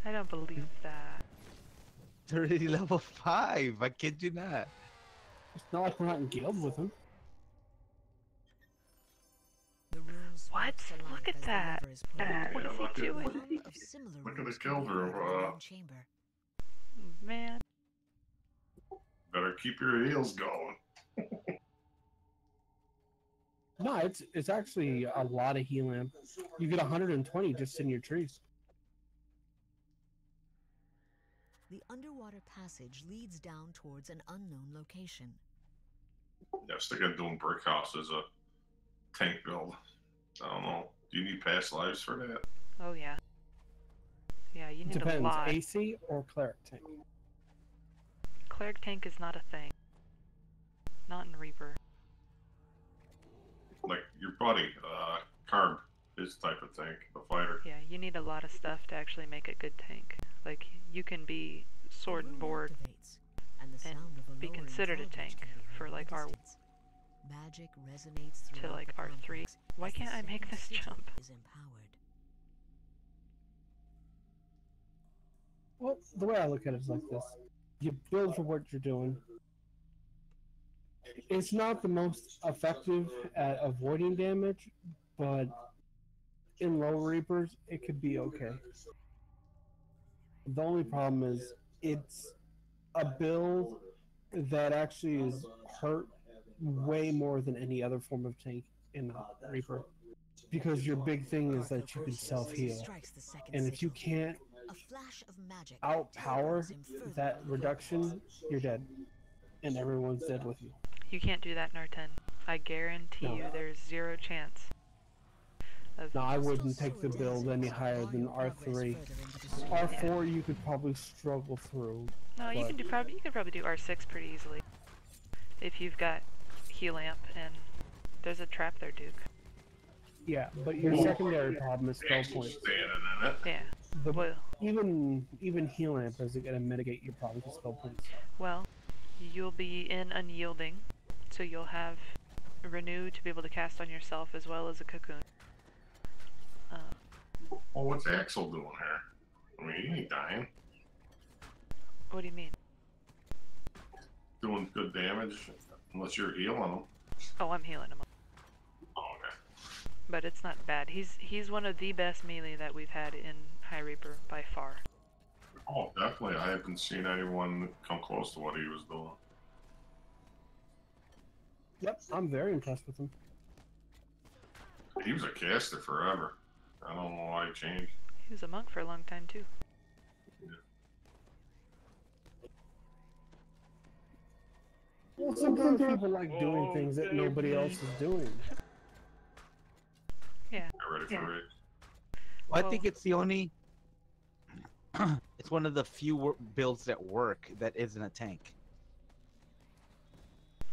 I don't believe that. He's already level 5. I kid you not. It's not like we're not in guild with him. The rune What? sparks alive Look at as the that. lever is pulled. What is look he at- doing? One of similar Look at runes the can be guild room, found in the rune chamber. Man. Better keep your heels going. No, it's actually a lot of healing. You get 120 just in your trees. The underwater passage leads down towards an unknown location. Yeah, stick at doing brick house as a tank build. I don't know. Do you need past lives for that? Oh yeah. Yeah, you need a Depends, lot. AC or cleric tank. Cleric tank is not a thing. Not in Reaper. Like your buddy, Carb, his type of tank, the fighter. Yeah, you need a lot of stuff to actually make a good tank. Like, you can be sword The and rune board activates, and the and sound of a be lower considered a intelligence tank can be heard for, in the like, our- distance. Magic resonates to, throughout like, the R3. complex Why as the can't I make second this sigil jump? is empowered. Well, the way I look at it is like this. You build for what you're doing. It's not the most effective at avoiding damage, but in low reapers, it could be okay. The only problem is it's a build that actually is hurt way more than any other form of tank in Reaper. Because your big thing is that you can self-heal. Strikes the second And if you sigil. can't A flash of magic outpower teleports him further that along. reduction, you're dead. And everyone's dead with you. You can't do that in R10. I guarantee No. you there's zero chance of... No, I wouldn't take the build any higher than R3. R4 you could probably struggle through. No, you but- can probably do R6 pretty easily. If you've got heal amp and there's a trap there, Duke. Yeah, but your secondary problem is spell points. Standing in it. Yeah. The, Well, even heal amp isn't gonna mitigate your problem with spell points. well, you'll be in unyielding, so you'll have renew to be able to cast on yourself as well as a cocoon. Well, what's Axel doing here? I mean, he ain't dying. What do you mean? Doing good damage, unless you're healing him. Oh, I'm healing him. Oh, okay. But it's not bad. He's one of the best melee that we've had in High Reaper by far. Oh, definitely. I haven't seen anyone come close to what he was doing. Yep, I'm very impressed with him. He was a caster forever. I don't know why he changed. He was a monk for a long time too. Well, sometimes people like doing things that nobody else is doing. Yeah. Get ready for it. Well, I Well- think it's the only. It's one of the few builds that work that isn't a tank.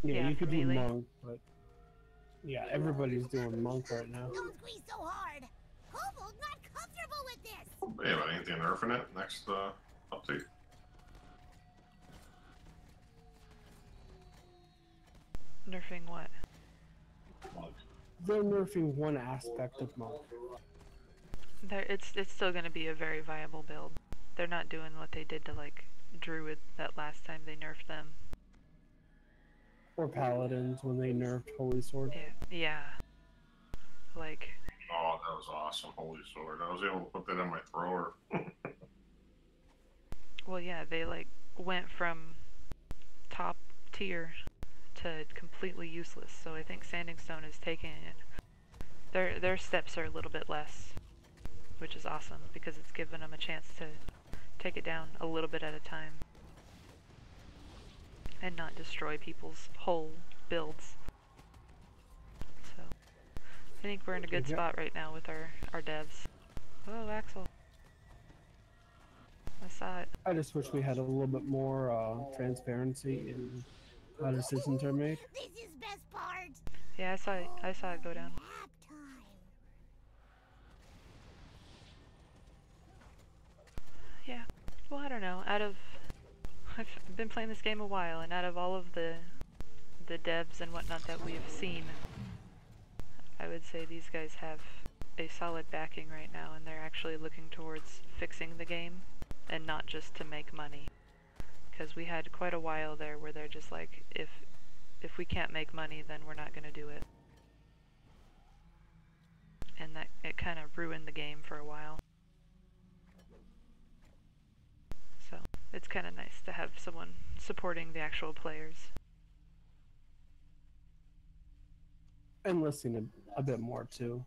Yeah, Yeah, you could for do melee. monk, but yeah, everybody's doing monk right now. Don't squeeze so hard. Kobold not comfortable with this. Yeah, but ain't they nerfing it next update? Nerfing what? They're nerfing one aspect of monk. It's still gonna be a very viable build. They're not doing what they did to like Druid that last time they nerfed them. Or paladins when they nerfed Holy Sword. Yeah. Like, Oh, that was awesome. Holy sword. I was able to put that on my thrower. well, yeah, they like went from top tier to completely useless. So I think Sanding Stone is taking it. Their steps are a little bit less, which is awesome because it's given them a chance to take it down a little bit at a time and not destroy people's whole builds. So I think we're in a good Yep. spot right now with our devs. Oh, Axel. I saw it. I just wish we had a little bit more transparency in How does Citizen terminate? This is best part. Yeah, I saw it go down. Nap time. Yeah. Well, I don't know. I've been playing this game a while, and out of all of the devs and whatnot that we've seen, I would say these guys have a solid backing right now, and they're actually looking towards fixing the game, and not just to make money. Because we had quite a while there where they're just like, if we can't make money, then we're not gonna do it. And that it kind of ruined the game for a while. So it's kind of nice to have someone supporting the actual players. And listening a bit more too.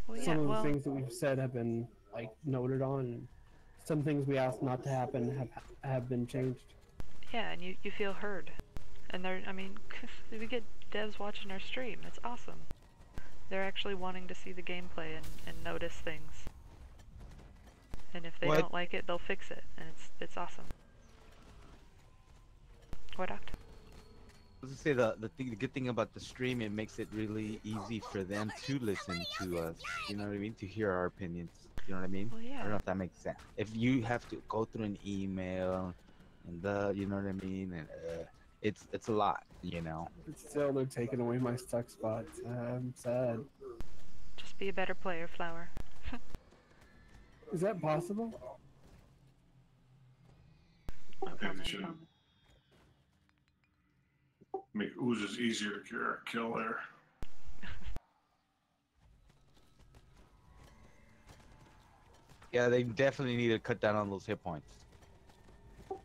Well, yeah, Some of well, the things that we've said have been like noted on, and some things we asked not to happen have been changed. yeah, and you feel heard. And I mean, we get devs watching our stream. It's awesome. They're actually wanting to see the gameplay and notice things. And if they don't like it, they'll fix it, and it's awesome. What, Oct? I was gonna say the good thing about the stream, it makes it really easy for them to listen to us. You know what I mean? To hear our opinions. You know what I mean? Well, I yeah. don't know if that makes sense. If you have to go through an email and you know what I mean, and it's a lot, you know. But still, they're taking away my stuck spots. I'm sad. Just be a better player, Flower. Is that possible? No Maybe comment, they should make oozes easier to kill there. Yeah, they definitely need to cut down on those hit points. Yeah,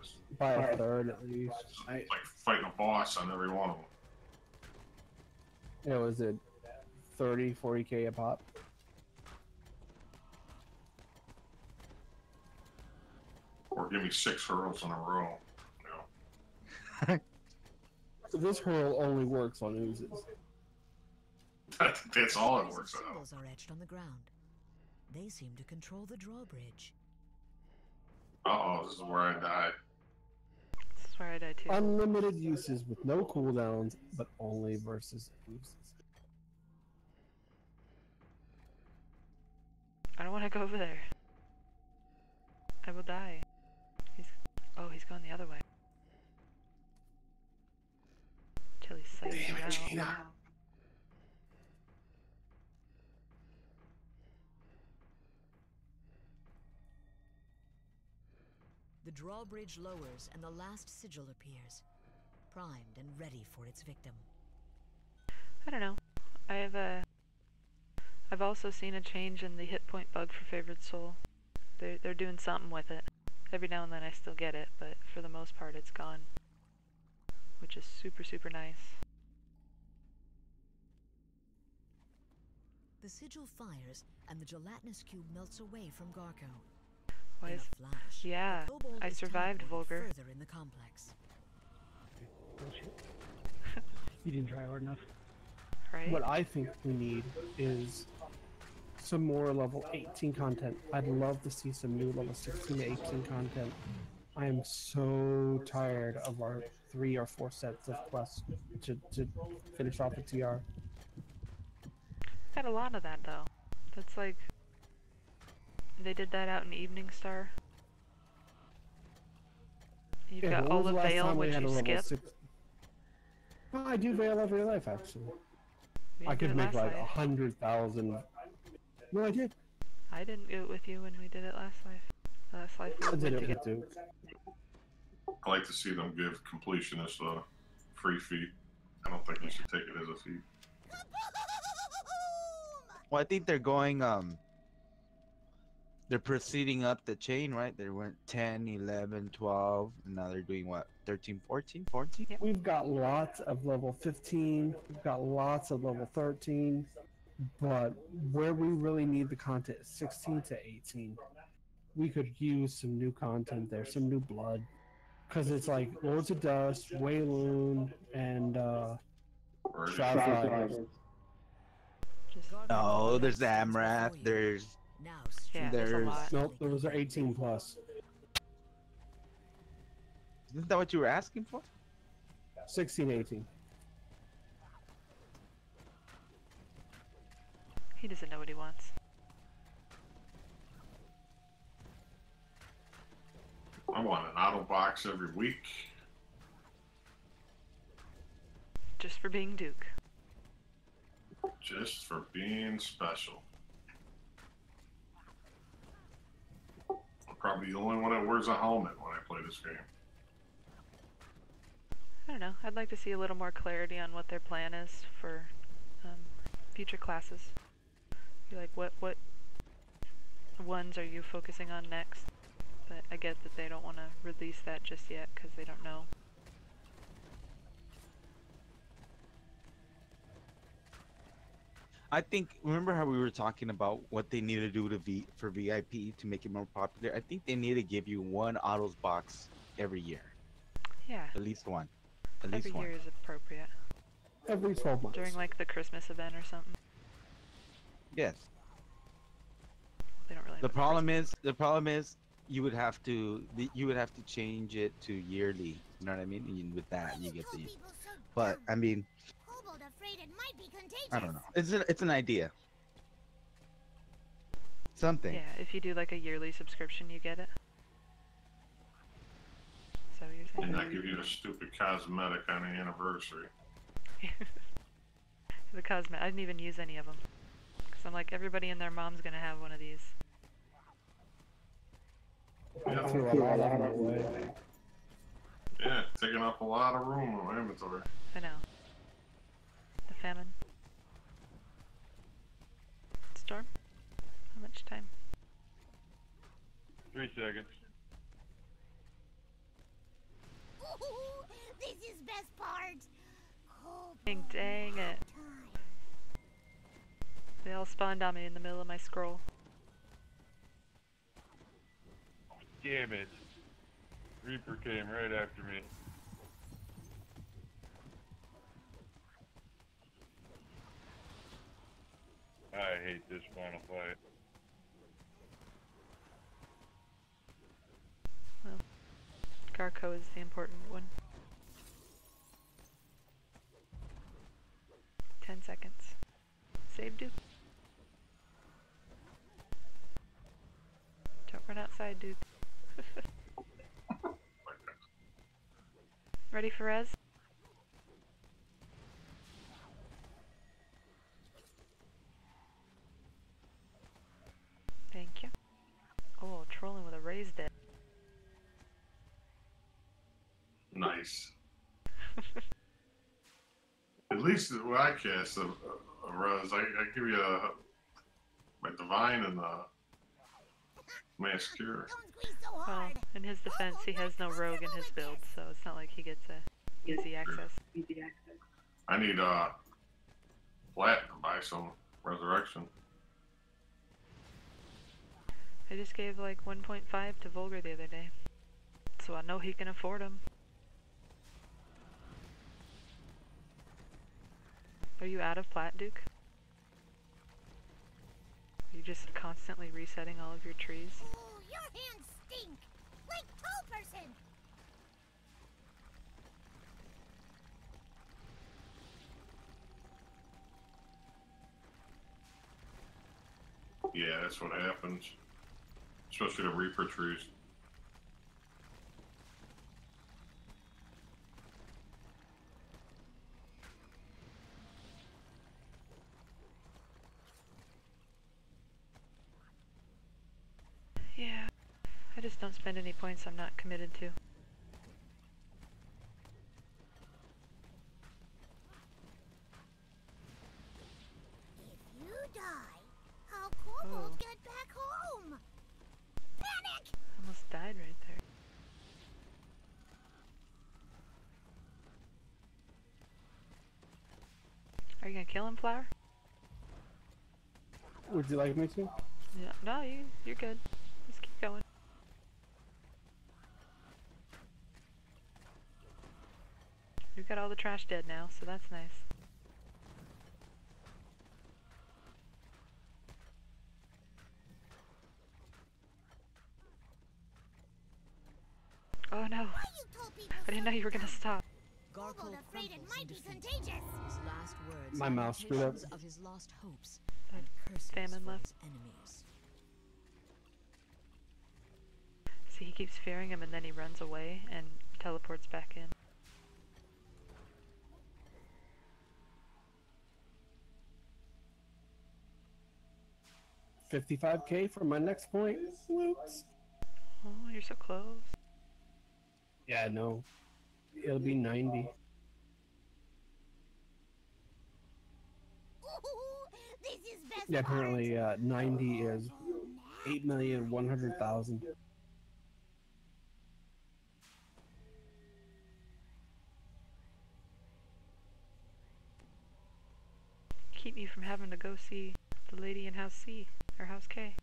it's By a third at least. like fighting a boss on every one of them. It was a 30, 40k a pop. Or give me 6 hurls in a row. You know. So this hurl only works on oozes. That's all it works out. Symbols are etched on the ground. They seem to control the drawbridge. Uh-oh, this is where I died. This is where I died too. Unlimited uses with no cooldowns, but only versus oozes. I don't want to go over there. I will die. He's going the other way. Till he's slightly out. The drawbridge lowers and the last sigil appears, primed and ready for its victim. I don't know. I've also seen a change in the hit point bug for Favored Soul. They're doing something with it. Every now and then I still get it, but for the most part it's gone. Which is super, super nice. The sigil fires and the gelatinous cube melts away from Garco. Why In is... a flash, Yeah, the kobold I is survived teleported Vulgar. further in the complex. Bullshit. You didn't try hard enough. Right? What I think we need is some more level 18 content. I'd love to see some new level 16 to 18 content. I am so tired of our 3 or 4 sets of quests to finish off the TR. Got a lot of that though. That's like... They did that out in Evening Star. You've Yeah, got when all was the last Veil, time we which had you a level skip. 6? Oh, I do Veil every life actually. We I didn't do could it make last like life. 100,000. No, I did. I didn't do it with you when we did it last life. Last life we I went did it together. with Duke. I like to see them give completionists a free feat. I don't think we should take it as a feat. Well, I think they're going they're proceeding up the chain, right? They went 10, 11, 12, and now they're doing what? 13, 14, 14? Yep. We've got lots of level 15. We've got lots of level 13. But where we really need the content is 16 to 18. We could use some new content there, some new blood. Because it's like Lords of Dust, Wayloon, and Shroud. Just, No, there's the Amrath, there's... Now Yeah, there's a There's- lot. Nope, those are 18 plus. Isn't that what you were asking for? 16, 18. He doesn't know what he wants. I want an auto box every week. Just for being Duke. Just for being special. I'm probably the only one that wears a helmet when I play this game. I don't know. I'd like to see a little more clarity on what their plan is for future classes. Like what ones are you focusing on next? But I get that they don't want to release that just yet because they don't know. I think, remember how we were talking about what they need to do for VIP to make it more popular? I think they need to give you one autos box every year. Yeah. At least one. At least Every one. year is appropriate. Every 12 months. During like the Christmas event or something. Yes. They don't really have The a problem is you would have to change it to yearly. You know what I mean? And with that you get the. But I mean, Kobold afraid it might be contagious. I don't know. It's an idea. Something. Yeah, if you do like a yearly subscription, you get it. So you're saying? And not give you the stupid cosmetic on the anniversary. The cosmetic. I didn't even use any of them. Because I'm like, everybody and their mom's gonna have one of these. I threw a lot of them away. Yeah, taking up a lot of room in my inventory. I know. The famine. Storm? How much time? 3 seconds. Ooh, this is best part. Dang it. They all spawned on me in the middle of my scroll. Damn it. Reaper came right after me. I hate this final fight. Well, Garco is the important one. 10 seconds. Save Duke. Don't run outside, Duke. Ready for res? Thank you. Oh, trolling with a raised dead. Nice. At least when I cast a res, I give you my divine and the mass cure. Don't squeeze so Well, hard. in his defense, he has no rogue in his build, so it's not like he gets a easy access. I need flat to buy some resurrection. I just gave like 1.5 to Vulgar the other day, so I know he can afford them. Are you out of plat, Duke? Are you just constantly resetting all of your trees? Ooh, your hands stink. Like tall person. Yeah, that's what happens. Especially the Reaper trees. Yeah, I just don't spend any points I'm not committed to. If you die, how kobolds Oh. get back home? Panic! Almost died right there. Are you gonna kill him, Flower? Would you like me to? Yeah. No, you're good. Just keep going. We've got all the trash dead now, so that's nice. Oh no! Why you told people I didn't know so you were gonna dumb? stop. Garko Kobold afraid it crumbles might in be defeat. contagious. His last words My are mouse screwed up. lamentations of his lost hopes Uh, and curses famine for left. his enemies. See, he keeps fearing him and then he runs away and teleports back in. $55K for my next point. Whoops. Oh, you're so close. Yeah, no. It'll be 90. Ooh, this is best Yeah, part. apparently 90 is 8,100,000. Keep me from having to go see the lady in House C, or House K.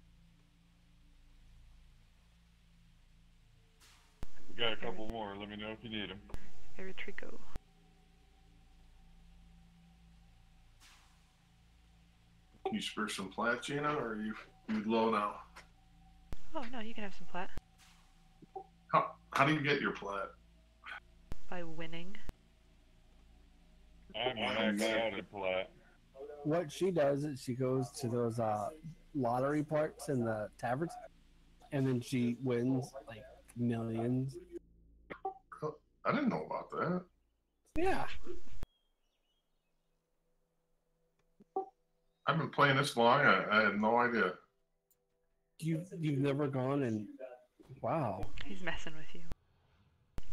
We got a couple more. Let me know if you need them. Eritreco. Can you spare some plat, Gina, or are you low now? Oh no, you can have some plat. How do you get your plat? By winning. I'm maxed out at plat. What she does is she goes to those lottery parts in the taverns, and then she wins like millions. I didn't know about that. Yeah. I've been playing this long. I had no idea. You've never gone and wow. He's messing with you.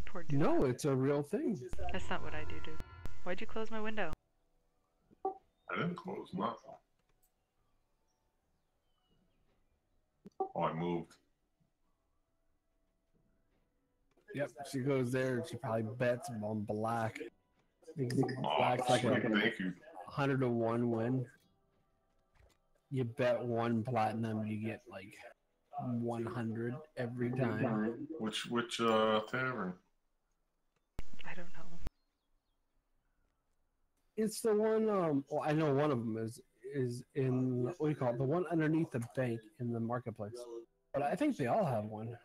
Poor dude. No, it's a real thing. That's not what I do, dude. Why'd you close my window? I didn't close nothing. Oh, I moved. Yep, she goes there and she probably bets on black. Oh, Black's like sweet, a thank you. 100 to 1 win. You bet 1 platinum, you get like 100 every time. Which tavern? I don't know. It's the one. Well, I know one of them is in what do you call it? The one underneath the bank in the marketplace. But I think they all have one.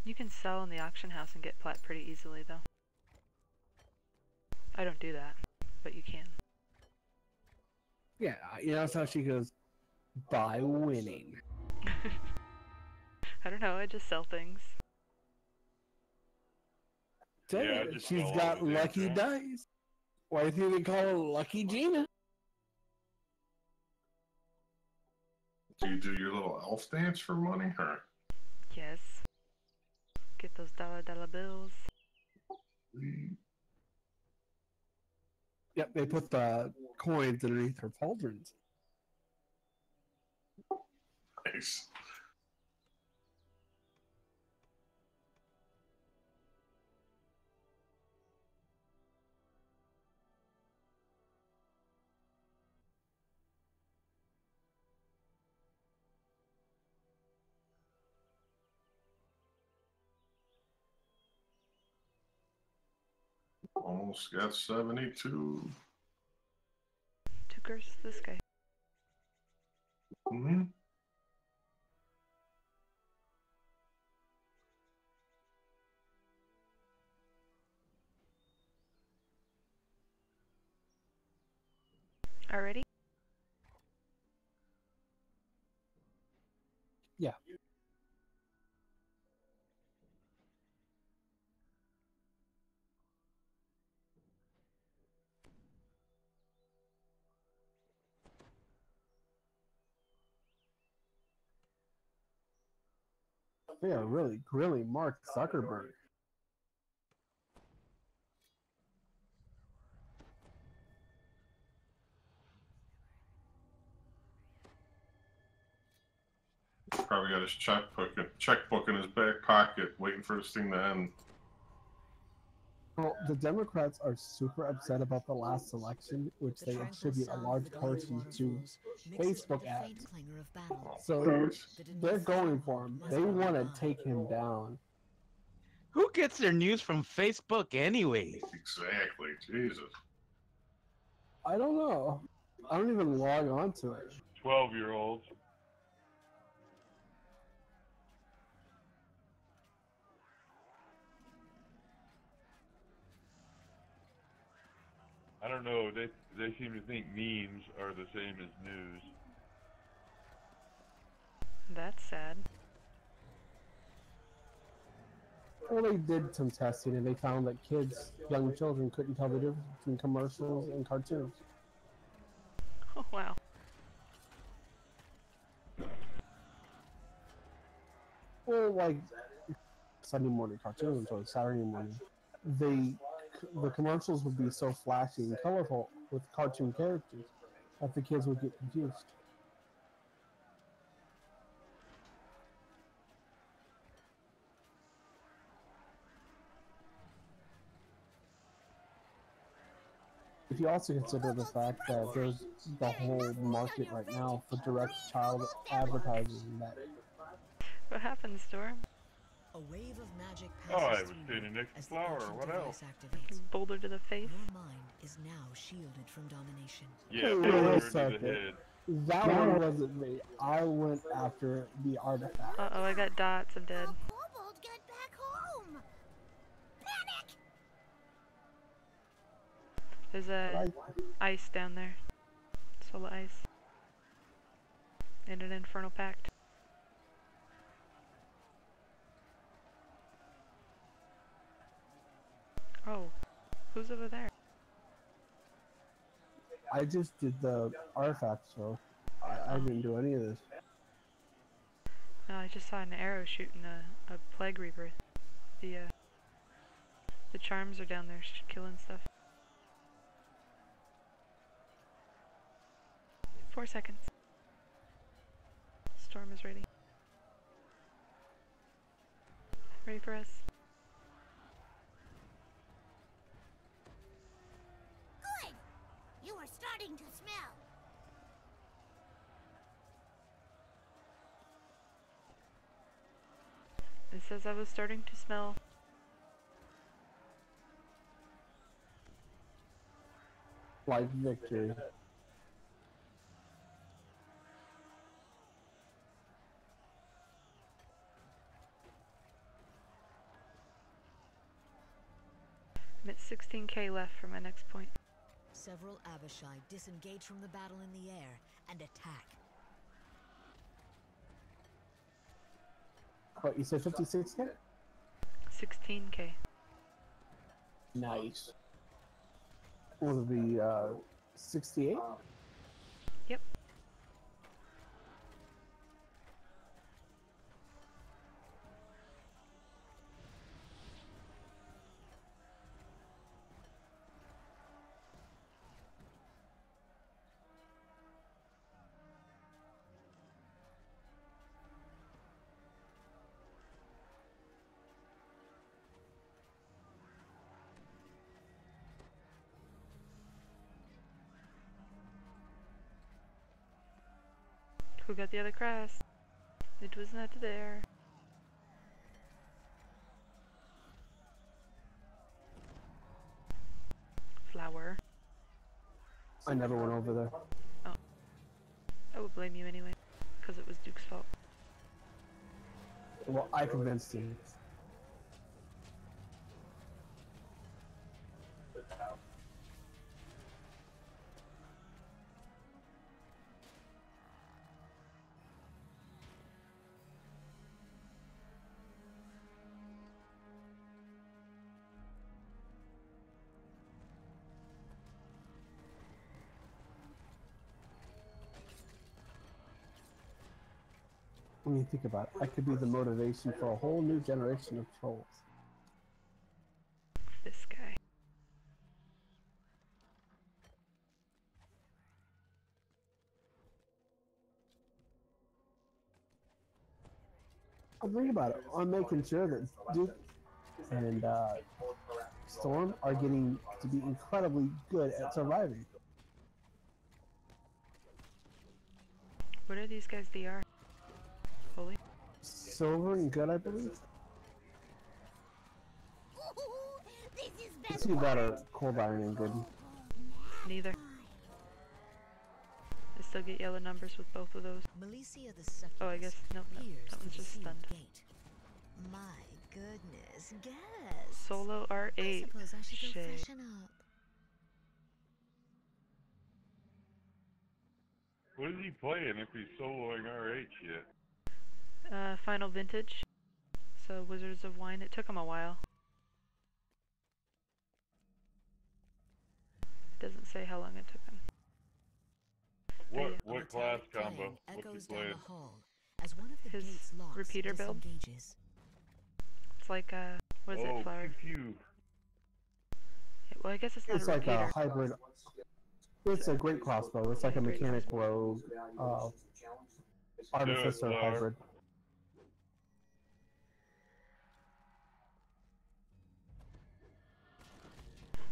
You can sell in the auction house and get plat pretty easily, though. I don't do that, but you can. Yeah, you know, that's how she goes by winning. I don't know, I just sell things. Tell Yeah, I you, just she's sell all got the damn lucky things. dice. Why do you think they call her Lucky Gina? Do you do your little elf dance for money, or? Yes. Get those dollar bills. Yep, they put the coins underneath her pauldrons. Nice. Almost got 72. Two curses this guy. Mm-hmm. Already? Yeah. They are really grilling Mark Zuckerberg. Probably got his checkbook in his back pocket, waiting for this thing to end. Well, the Democrats are super upset about the last election, which The they tranquil attribute a sound large of the portion Golden to Walls mixed Facebook with the ads. faint clangor of battle. So The they're Denise going for him. must They be want to gone. take him down. Who gets their news from Facebook anyways? Exactly. Jesus. I don't know. I don't even log on to it. 12-year-olds. I don't know. They seem to think memes are the same as news. That's sad. Well, they did some testing and they found that kids, young children, couldn't tell the difference between commercials and cartoons. Oh wow. Well, like Sunday morning cartoons or Saturday morning, the commercials would be so flashy and colorful with cartoon characters that the kids would get confused. If you also consider the fact that there's the whole market right now for direct child advertising, that What happened, Storm? A wave of magic Oh, I passes was through standing you next to as the Flower. ancient What device else? activates. Boulder to the face. Your mind is now shielded from domination. Yeah, Hey, boulder wait a to the second. head. that one wasn't me. I went after the artifact. Uh oh, I got dots. I'm dead. How kobold get back home? Panic! There's a ice down there. Solar ice. And an infernal pact. Oh, who's over there? I just did the artifact, so I didn't do any of this. No, I just saw an arrow shooting a plague reaper. The charms are down there killing stuff. 4 seconds. Storm is ready. Ready for us. Good! You are starting to smell. It says I was starting to smell. Like victory. I'm at 16k left for my next point. Several Abishai disengage from the battle in the air and attack. What, you said 56K? 16k. Nice. Will it be 68? Yep. Who got the other crest? It was not there. Flower. I never went over there. I would blame you anyway, because it was Duke's fault. Well, I convinced him. When you think about it, I could be the motivation for a whole new generation of trolls. This guy. I'll think about it. I'm making sure that Duke and Storm are getting to be incredibly good at surviving. What are these guys DR? Holy? Silver and good, I believe. Ooh, this is Let's see about a cold iron and good. Neither. I still get yellow numbers with both of those. Milicia the Succubus Oh, I guess no, appears that through one's the just sealed stunned. gate. My goodness, guess. Solo I R8. suppose I should go Shit. freshen up. What is he playing if he's soloing RH yet? Final Vintage. So Wizards of Wine. It took him a while. It doesn't say how long it took him. What class combo? What's he Echoes down playing? the hall as one of the His gates locks repeater build? disengages. It's like what is it, Flower? Pew. Well, I guess it's not It's a like repeater. a hybrid. It's a great crossbow. It's like a Great mechanic rogue, artificer Flower. hybrid.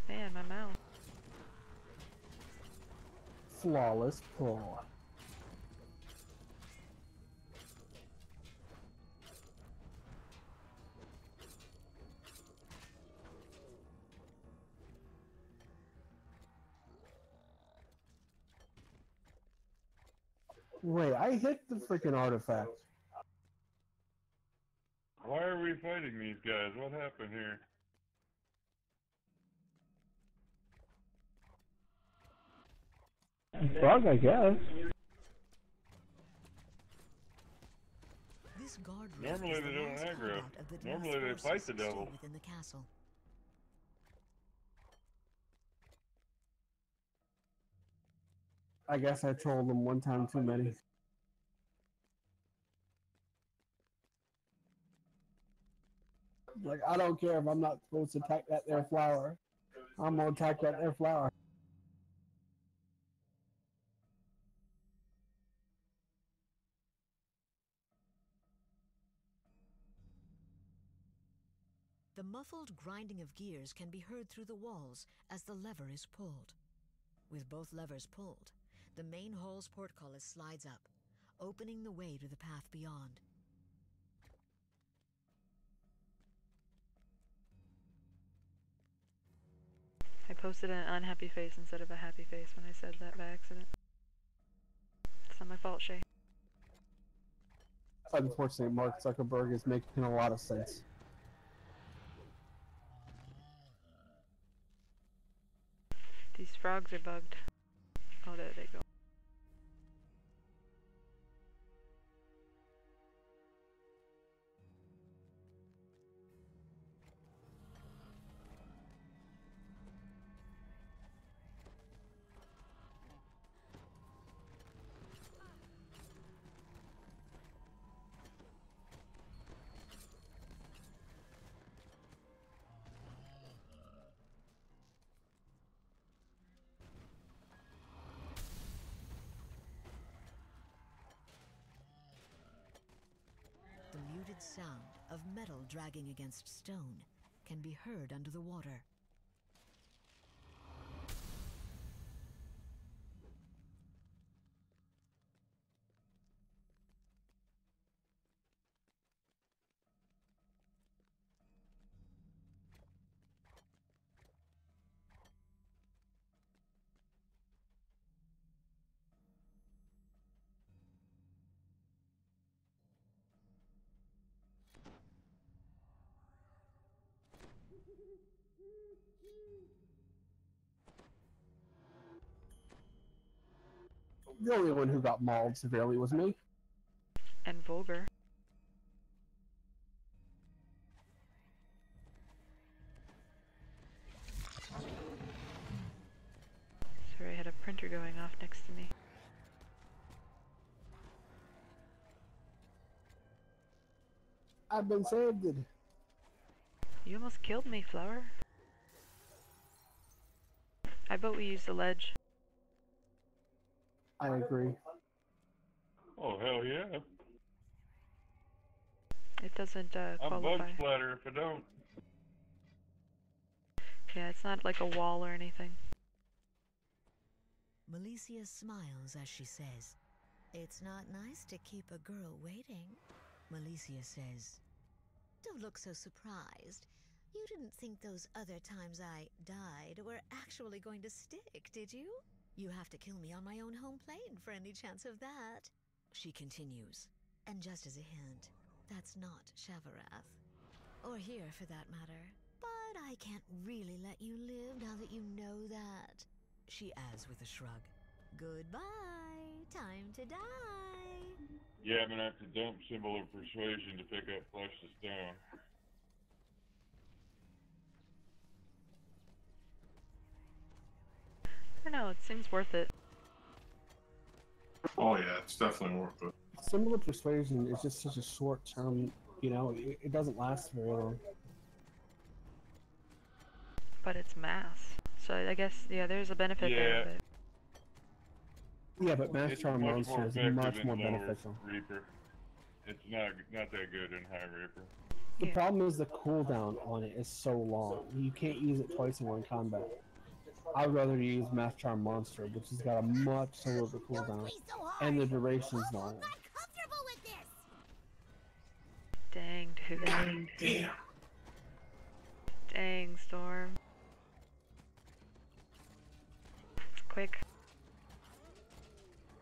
Man, my mouse. Flawless pull. Wait, I hit the freaking artifact. Why are we fighting these guys? What happened here? Frog, I guess. This guard room Normally is they the don't last aggro. hideout of the Normally Dwarf they forces fight the stored devil. within the castle. I guess I trolled them one time too many. Like, I don't care if I'm not supposed to attack that there flower. I'm gonna attack that there flower. The muffled grinding of gears can be heard through the walls as the lever is pulled. With both levers pulled, the main hall's portcullis slides up, opening the way to the path beyond. I posted an unhappy face instead of a happy face when I said that by accident. It's not my fault, Shay. Unfortunately, Mark Zuckerberg is making a lot of sense. These frogs are bugged. Oh, there they go. The muted sound of metal dragging against stone can be heard under the water. The only one who got mauled severely was me. And vulgar. Sorry, I had a printer going off next to me. I've been saved. You almost killed me, Flower. I vote we use the ledge. I agree. Oh, hell yeah. It doesn't I'm bug qualify. splatter if I don't. Yeah, it's not like a wall or anything. Malicia smiles as she says, "It's not nice to keep a girl waiting." Malicia says, "Don't look so surprised. You didn't think those other times I died were actually going to stick, did you? You have to kill me on my own home plane for any chance of that." She continues, "And just as a hint, that's not Shavarath. Or here, for that matter. But I can't really let you live now that you know that." She adds with a shrug, "Goodbye, Time to die. Yeah, I'm gonna have to dump Symbol of Persuasion to pick up Flesh to Stone. I don't know, it seems worth it. Oh yeah, it's definitely worth it. Symbol of Persuasion is just such a short term, you know, it doesn't last very long. But it's mass. So I guess, yeah, there's a benefit there. Yeah. But Yeah, but Mass It's Charm much more Monster is effective much in more lower beneficial. Reaper. It's not that good in High Reaper. The Yeah. problem is the cooldown on it is so long. You can't use it twice in one combat. I would rather use Mass Charm Monster, which has got a much slower Don't cooldown, play so hard. and the duration's Kobold long. not comfortable with this. dang, dude. God damn. Dang, Storm. Quick.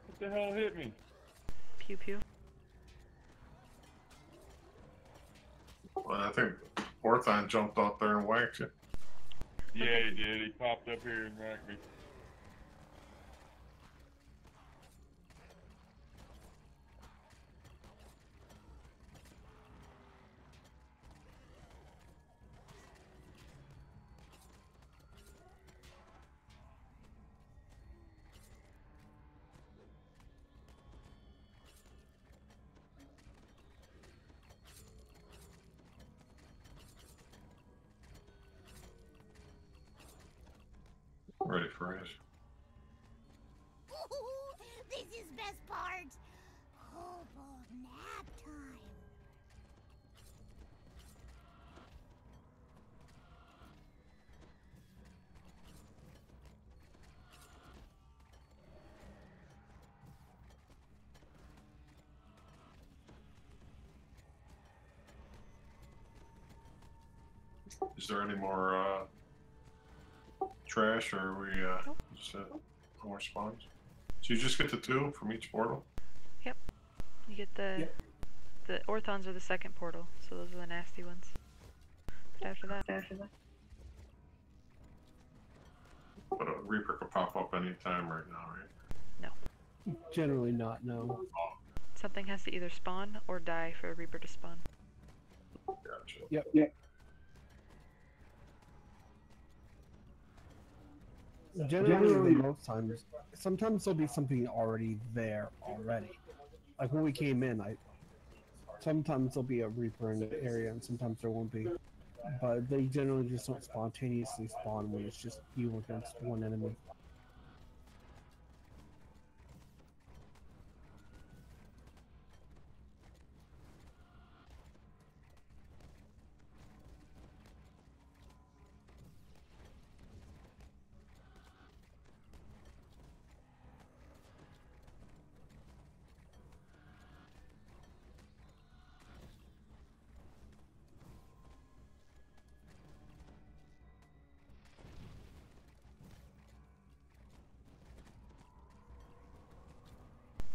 What the hell hit me? Pew pew. Well, I think Orthon jumped out there and whacked you. Yeah, he did. He popped up here and whacked me. Ready for it. Ooh, this is best part. Kobold nap time. Is there any more trash, or are we just more spawns? So you just get the 2 from each portal? You get the Orthons are the second portal, so those are the nasty ones. But after that, But a Reaper could pop up anytime right now, right? Generally not, no. something has to either spawn or die for a Reaper to spawn. Gotcha. Yep. Generally, most times, sometimes there'll be something already there already. Like when we came in, sometimes there'll be a Reaper in the area, and sometimes there won't be. But they generally just don't spontaneously spawn when it's just you against one enemy.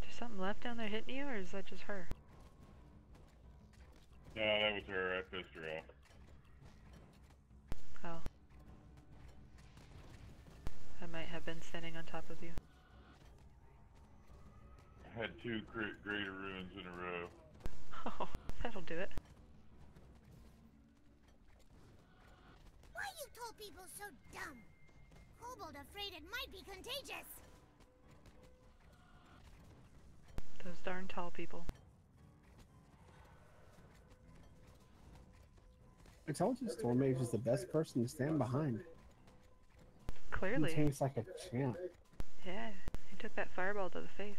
There's something left down there hitting you, or is that just her? No, that was her. I pissed her off. Oh. I might have been standing on top of you. I had 2 greater ruins in a row. Oh, that'll do it. Why you tall people so dumb? Kobold afraid it might be contagious. Those darn tall people. I told you, Storm Mage is the best person to stand behind. Clearly. He tanks like a champ. Yeah, he took that fireball to the face.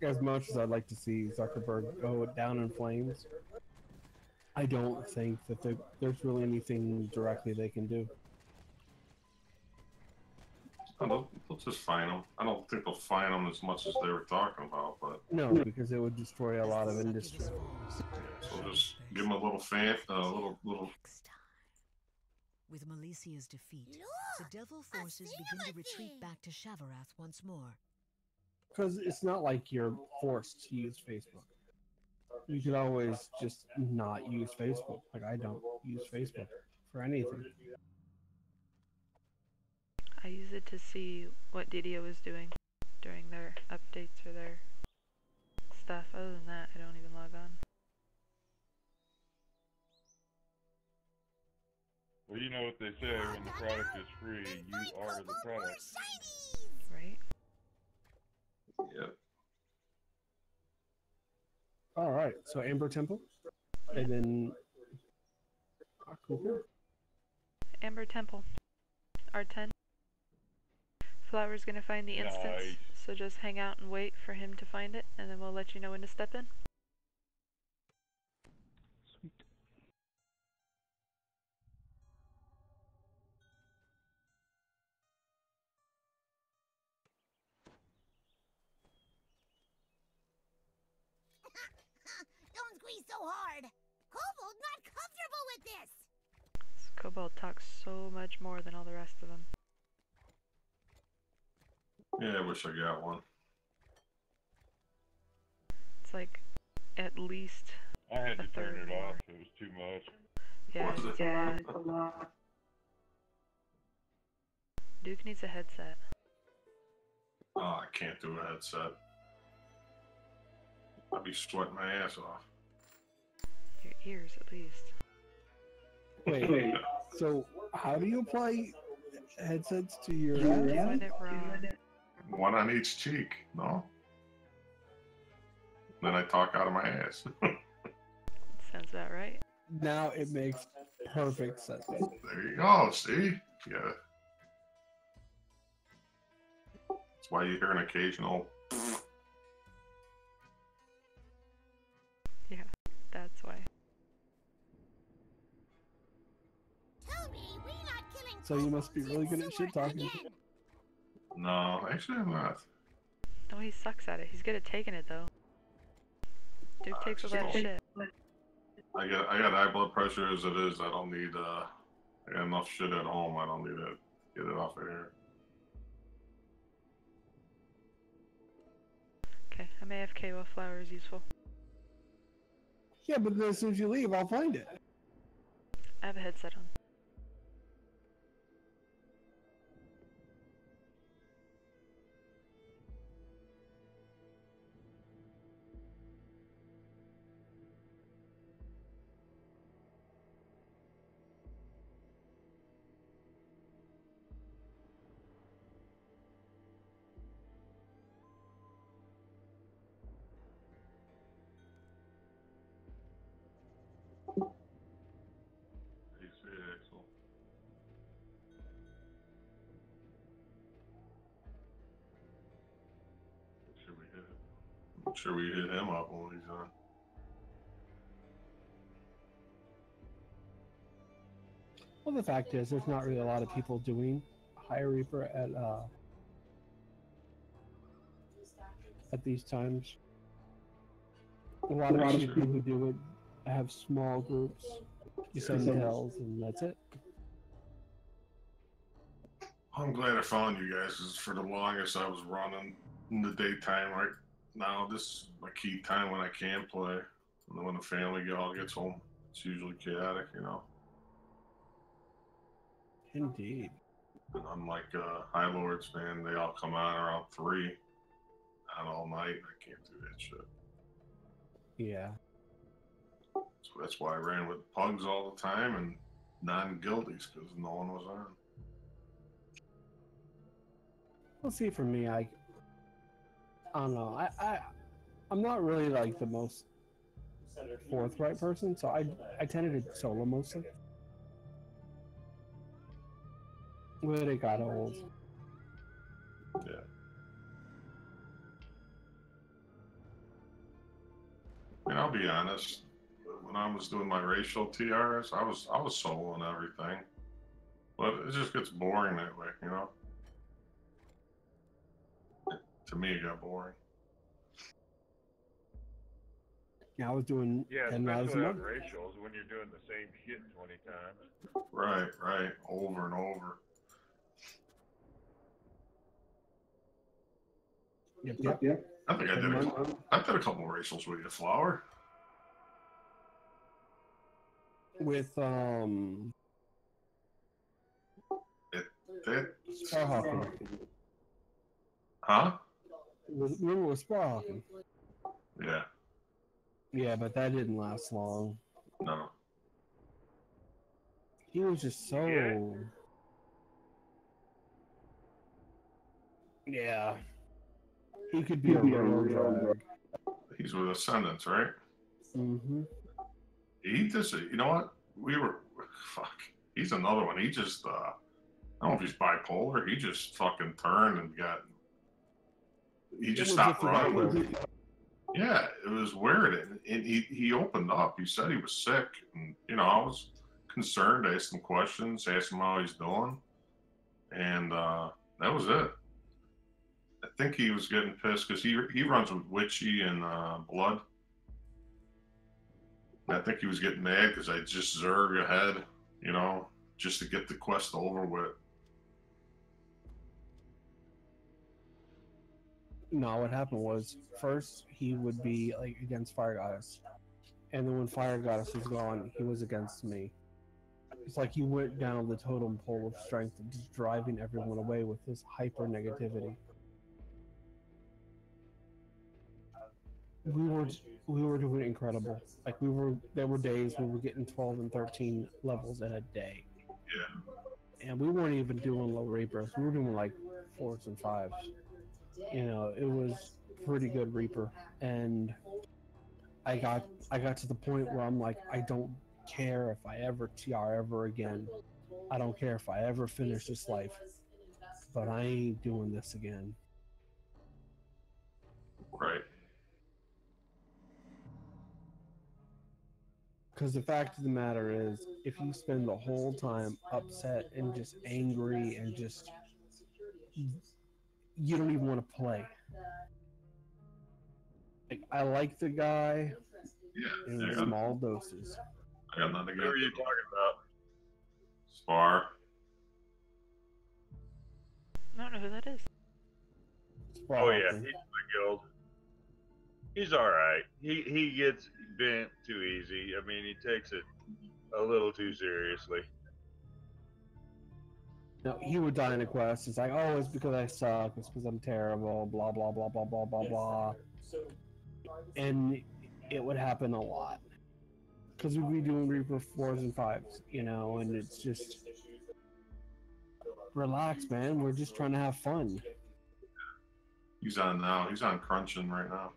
As much as I'd like to see Zuckerberg go down in flames, I don't think that there's really anything directly they can do. Oh, they'll just fine them. I don't think they'll fine them as much as they were talking about, but No, because it would destroy a lot of industry. so just give them a little little. Next time. With Melicia's defeat, Look, the devil a forces begin to cinema retreat thing. back to Shavarath once more. Because it's not like you're forced to use Facebook. You could always just not use Facebook. Like, I don't use Facebook for anything. I use it to see what DDO is doing during their updates or their stuff. Other than that, I don't even log on. Well, you know what they say, when the product is free, you are the product. Shinies! Right? Yep. All right, so Amber Temple, and then Akuka. Amber Temple. R10. Flower's gonna find the instance, Nice. so just hang out and wait for him to find it, and then we'll let you know when to step in. Sweet. Don't squeeze so hard. Kobold's not comfortable with this. This Kobold talks so much more than all the rest of them. Yeah, I wish I got one. It's like at least I had a to turn third it more. off. It was too much. Yeah, Was it? it's a lot. Duke needs a headset. Oh, I can't do a headset. I'd be sweating my ass off. Your ears, at least. Wait, so how do you apply headsets to your You're head? doing it wrong. One on each cheek, no? Then I talk out of my ass. Sounds about right. Now it makes perfect sense. There you go, see? Yeah. That's why you hear an occasional. Yeah, that's why. Tell me we're not killing So you must be kobolds really in good at sewer shit talking. again. No, actually, I'm not. No, he sucks at it. He's good at taking it, though. Duke takes a lot of shit. I got high blood pressure as it is. I don't need. I got enough shit at home. I don't need to get it off of here. Okay, I'm AFK while Flower is useful. Yeah, but then as soon as you leave, I'll find it. I have a headset on. You see it, Axel? Make sure we hit him up when he's on. Well, the fact is, there's not really a lot of people doing High Reaper at these times. A lot of people who do it have small groups. You send tells, and that's it. I'm glad I found you guys, 'cause for the longest I was running in the daytime. Right now, this is my key time when I can play. And then when the family all gets home, it's usually chaotic, you know. Indeed. And unlike High Lords, man, they all come on around 3. Not all night. I can't do that shit. Yeah. So that's why I ran with pugs all the time and non-guildies, because no one was on. Well, see, for me, I don't know. I'm not really like the most forthright person, so I tended to solo mostly. When it got old. Yeah. And I'll be honest, when I was doing my racial TRs, I was soloing everything. But it just gets boring that way, you know? To me, it got boring. Yeah, I was doing Yeah, 10 rounds a especially on month. racials when you're doing the same shit 20 times. Right, right, over and over. Yep. I think I did. I did a couple of racials with you, Flower. With That, Sparhawking. huh? Remember with Sparhawking? Yeah. Yeah, but that didn't last long. No. He was just so. Yeah. He could be a real drag. He's with Ascendants, right? Mm-hmm. He just, you know what? Fuck. He's another one. He just, I don't know if he's bipolar. He just fucking turned and he just stopped running. Yeah, it was weird. And he opened up. He said he was sick. And, I was concerned. I asked him questions, asked him how he's doing. And that was it. I think he was getting pissed because he runs with Witchy and Blood. And I think he was getting mad because I just zerg ahead, just to get the quest over with. No, what happened was first he would be like against Fire Goddess, and then when Fire Goddess was gone, he was against me. It's like he went down the totem pole of strength, just driving everyone away with his hyper negativity. We were doing incredible. Like there were days we were getting 12 and 13 levels in a day. Yeah. And we weren't even doing low Reapers. We were doing like 4s and 5s. It was pretty good Reaper. And I got to the point where I'm like, I don't care if I ever TR ever again. I don't care if I ever finish this life. But I ain't doing this again. Right. Because the fact of the matter is, if you spend the whole time upset and just angry and just, you don't even want to play. Like, I like the guy in small doses. I got nothing. Who are you talking about? Spar. I don't know who that is. Oh yeah, he's my guild. He's all right. He gets bent too easy. I mean, he takes it a little too seriously. No, he would die in a quest. It's like, oh, it's because I suck. It's because I'm terrible. Blah blah blah blah blah blah blah. And it would happen a lot because we'd be doing Reaper 4s and 5s, and it's just relax, man. We're just trying to have fun. He's on now. He's on crunching right now.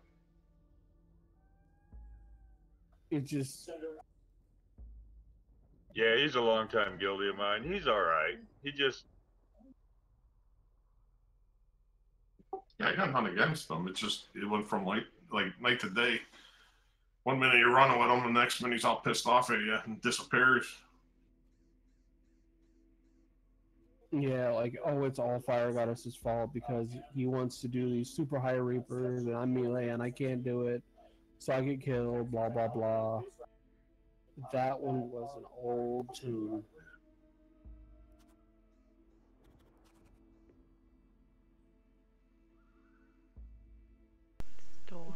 It just. Yeah, he's a longtime guildie of mine. He's all right. He just. Yeah, I got nothing against him. It went from like night to day. One minute you're running with him, the next minute he's all pissed off at you and disappears. Yeah, like, oh, it's all Fire Goddess's fault because he wants to do these super high Reapers and I'm melee and I can't do it, so I get killed, blah, blah, blah. That one was an old tune.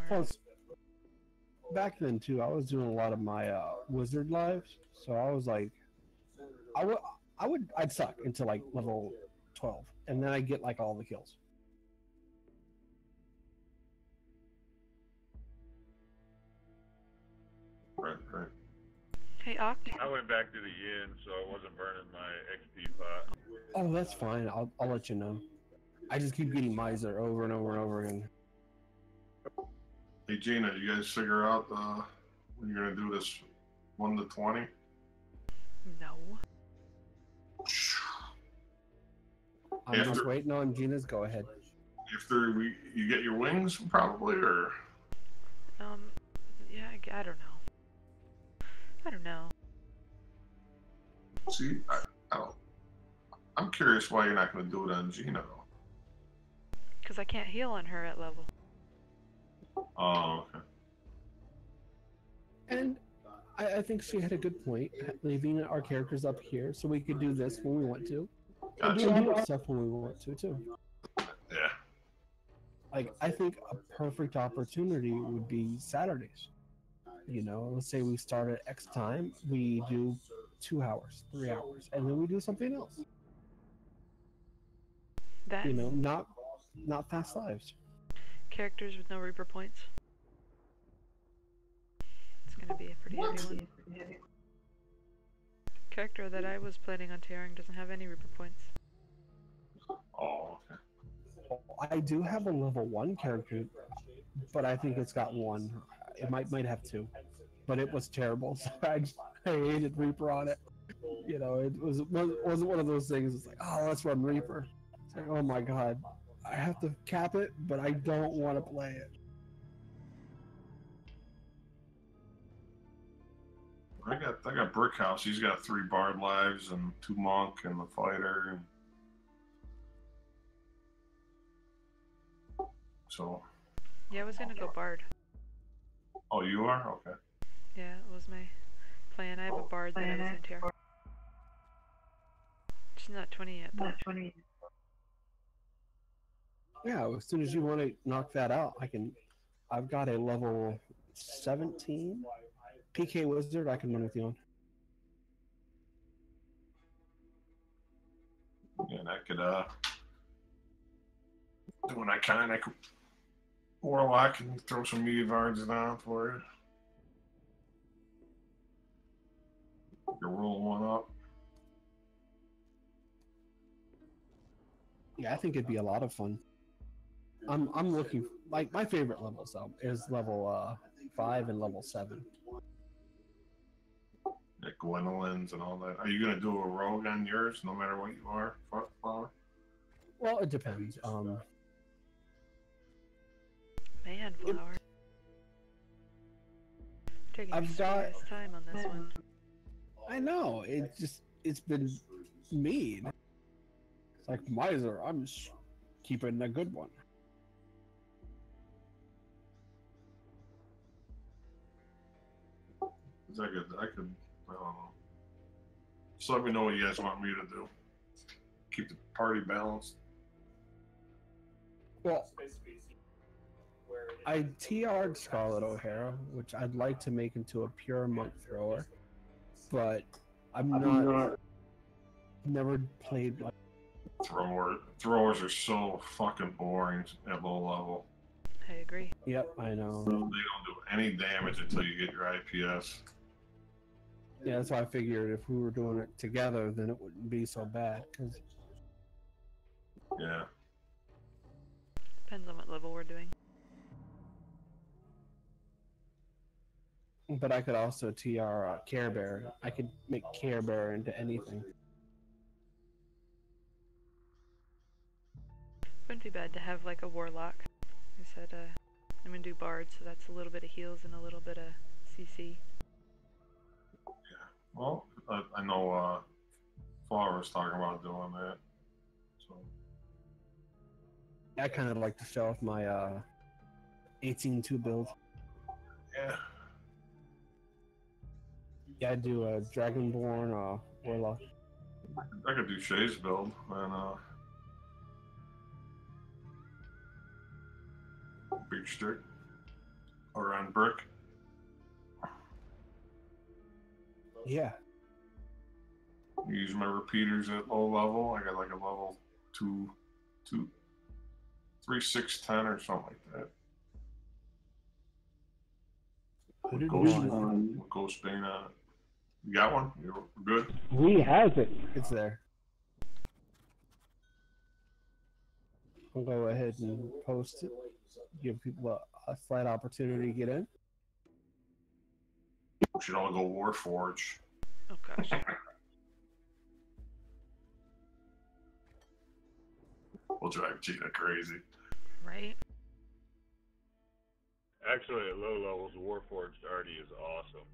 Plus, back then too, I was doing a lot of my wizard lives, so I was like, I'd suck until like level 12, and then I'd get like all the kills. Right. Hey, Oct. I went back to the inn, so I wasn't burning my XP pot. Oh, that's fine. I'll let you know. I just keep getting Miser over and over and over again. Hey Gina, you guys figure out when you're gonna do this 1 to 20? No. I'm just waiting on Gina's go ahead. After you get your wings, probably, or? Yeah, I don't know. I don't know. See, I don't. I'm curious why you're not going to do it on Gina, though. Because I can't heal on her at level. Oh, okay. And I think she had a good point, leaving our characters up here so we could do this when we want to. And do other stuff when we want to, too. Yeah. Like, I think a perfect opportunity would be Saturdays. You know, let's say we start at X time, we do 2 hours, 3 hours, and then we do something else. That You know, not fast lives. characters with no Reaper points. It's gonna be a pretty heavy one. Character that I was planning on tearing doesn't have any Reaper points. Oh, okay. I do have a level 1 character, but I think it's got 1. It might have 2. But it was terrible, so I hated Reaper on it. You know, it wasn't one of those things. It's like, oh, let's run Reaper. It's like, oh my god, I have to cap it, but I don't want to play it. I got Brickhouse. He's got 3 Bard lives and 2 Monk and the Fighter. And... So. Yeah, I was gonna go Bard. Oh, you are? Okay. Yeah, it was my plan. I have a Bard that I was in tier. She's not 20 yet, though. Yeah, as soon as you want to knock that out, I've got a level 17 PK Wizard I can run with you on. And I could do an iconic Warlock and throw some Metevards down for you. You roll one up. Yeah, I think it'd be a lot of fun. I'm looking, like, my favorite levels though is level 5 and level 7. Like Gwendolyn's and all that. Are you gonna do a rogue on yours, no matter what you are, Flower? Well, it depends. Man, Flower. Taking I've your got- serious time on this one. I know it's been mean. It's like Miser, I'm just keeping a good one. I could, I don't know. Just let me know what you guys want me to do. Keep the party balanced. Well, I TR'd Scarlet O'Hara, which I'd like to make into a pure monk thrower, but I'm not. Never played like. Throwers are so fucking boring at low level. I agree. Yep, I know. They don't do any damage until you get your IPS. Yeah, that's why I figured if we were doing it together, then it wouldn't be so bad. Cause... Yeah. Depends on what level we're doing. But I could also TR Care Bear. I could make Care Bear into anything. Wouldn't be bad to have like a Warlock. I said I'm gonna do Bard, so that's a little bit of heals and a little bit of CC. Well, I know Flower was talking about doing that. So. I kind of like to show off my 18-2 build. Yeah. Yeah, I do a Dragonborn Warlock. I could do Shay's build and Big Stick or on Brick. Yeah. Use my repeaters at low level. I got like a level 2, 3, 6, 10 or something like that. I did Ghost, one. Ghost Bane on it. You got one? You're good? We have it. It's there. I'll go ahead and post it. Give people a slight opportunity to get in. We should all go Warforge. Oh gosh. We'll drive Gina crazy. Right? Actually, at low levels, Warforged already is awesome.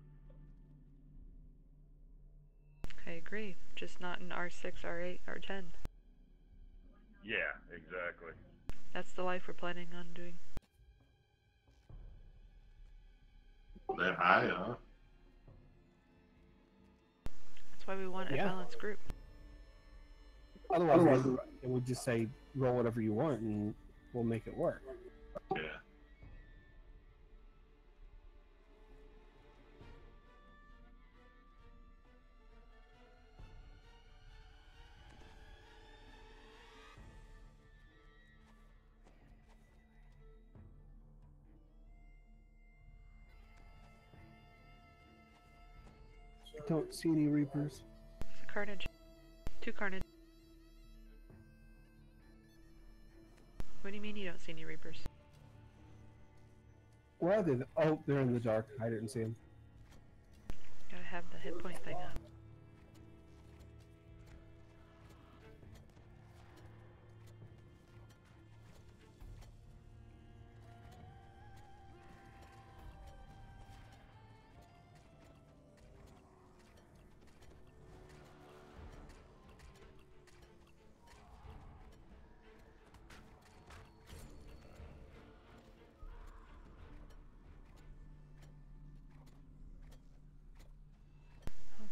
I agree. Just not in R6, R8, R10. Yeah, exactly. That's the life we're planning on doing. That high, huh? That's why we want a Yeah. balanced group. Otherwise, it would just say roll whatever you want, and we'll make it work. Yeah. I don't see any Reapers. It's a carnage. 2 carnage. What do you mean you don't see any Reapers? Where are they? Oh, they're in the dark. I didn't see them. Gotta have the hit point thing up.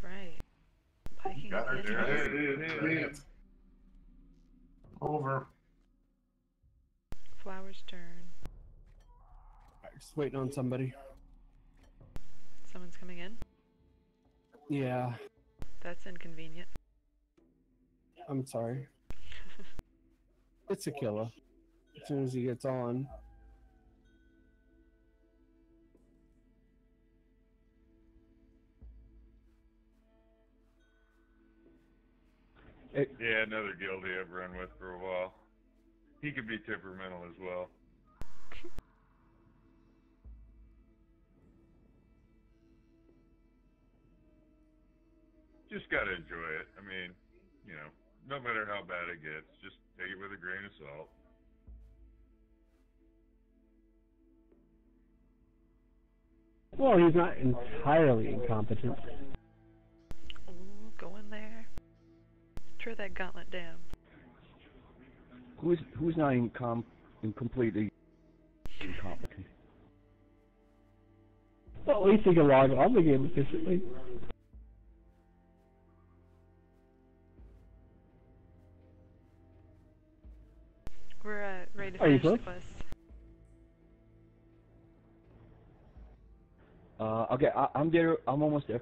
Alright. Hiking Got up her the there. entrance. Over. Flower's turn. Alright, just waiting on somebody. Someone's coming in? Yeah, That's inconvenient. I'm sorry. It's a killer. As soon as he gets on. Yeah, another guilty I've run with for a while. He could be temperamental as well. Just gotta enjoy it. I mean, you know, no matter how bad it gets, just take it with a grain of salt. Well, he's not entirely incompetent. Ooh, go in there. Tear that gauntlet down. Who's not completely incompetent? Well, at least he can log on the game efficiently. We're ready to Are you finish the close? quest. Okay, I'm there. I'm almost there.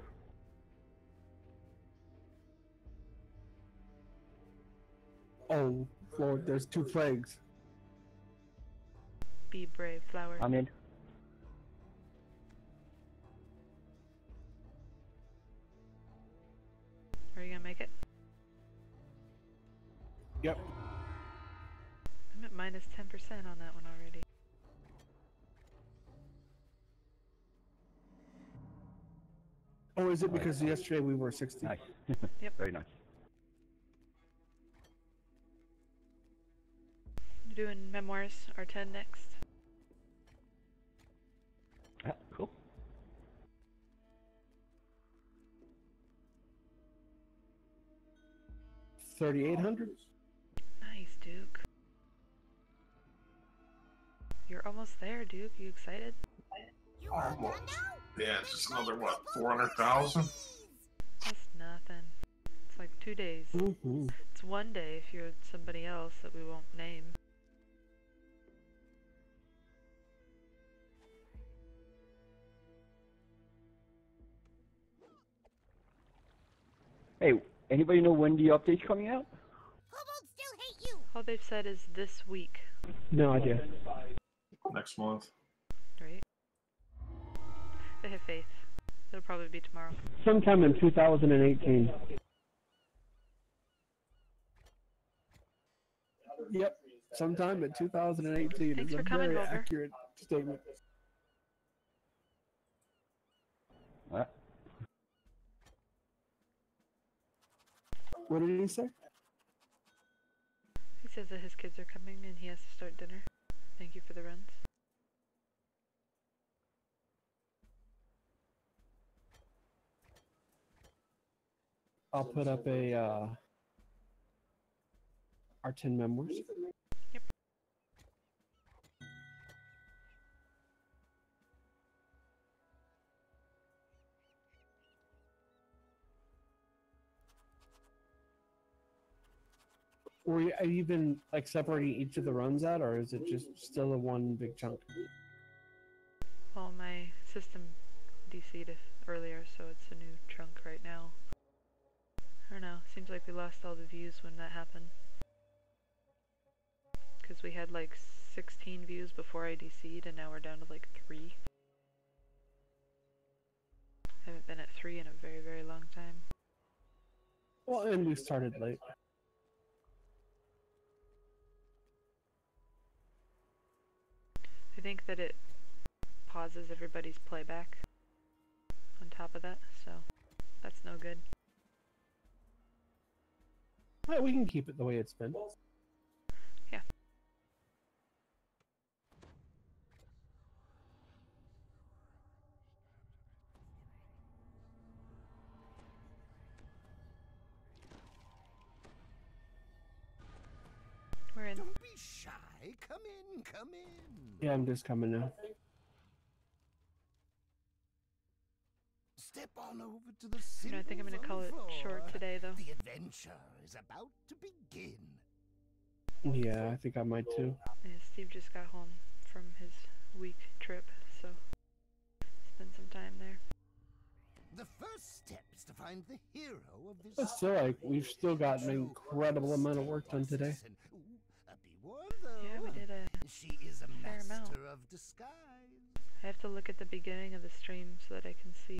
Oh, Lord, there's 2 plagues. Be brave, Flower. I'm in. Are you gonna make it? Yep. I'm at minus 10% on that one already. Oh, is it because yesterday we were 60? Nice. Yep. Very nice. You're doing Memoirs R10 next. Yeah, cool. $3,800? Nice, Duke. You're almost there, Duke. You excited? You want to know? Yeah, it's just another, what, 400,000? That's nothing. It's like 2 days. Mm-hmm. It's 1 day if you're somebody else that we won't name. Hey, anybody know when the update's coming out? Kobolds still hate you. All they've said is this week, No idea. Next month. right? They have faith. It'll probably be tomorrow. Sometime in 2018. Yep. Sometime in 2018 Thanks is for a coming, very Volver. accurate statement. What? What did he say? He says that his kids are coming and he has to start dinner. Thank you for the runs. I'll put up a R10 memoirs. Yep. Are you even like separating each of the runs out, or is it just still a one big chunk? Well, my system DC'd earlier, so it's a new chunk right now. I don't know, seems like we lost all the views when that happened. Because we had like 16 views before I DC'd, and now we're down to like 3. I haven't been at 3 in a very, very long time. Well, and we started late. I think that it pauses everybody's playback on top of that, so that's no good. Well, we can keep it the way it's been. Yeah. We're in. Don't be shy. Come in, come in. Yeah, I'm just coming now. Step on over to the symbols I think I'm gonna on call the it floor. short today, though. The adventure is about to begin. Yeah, I think I might too. Yeah, Steve just got home from his week trip, so spend some time there. The first step is to find the hero of this. But still, like, we've still got an incredible amount of work done today. Be warned, though. Yeah, we did a She is a fair amount. master of disguise. I have to look at the beginning of the stream so that I can see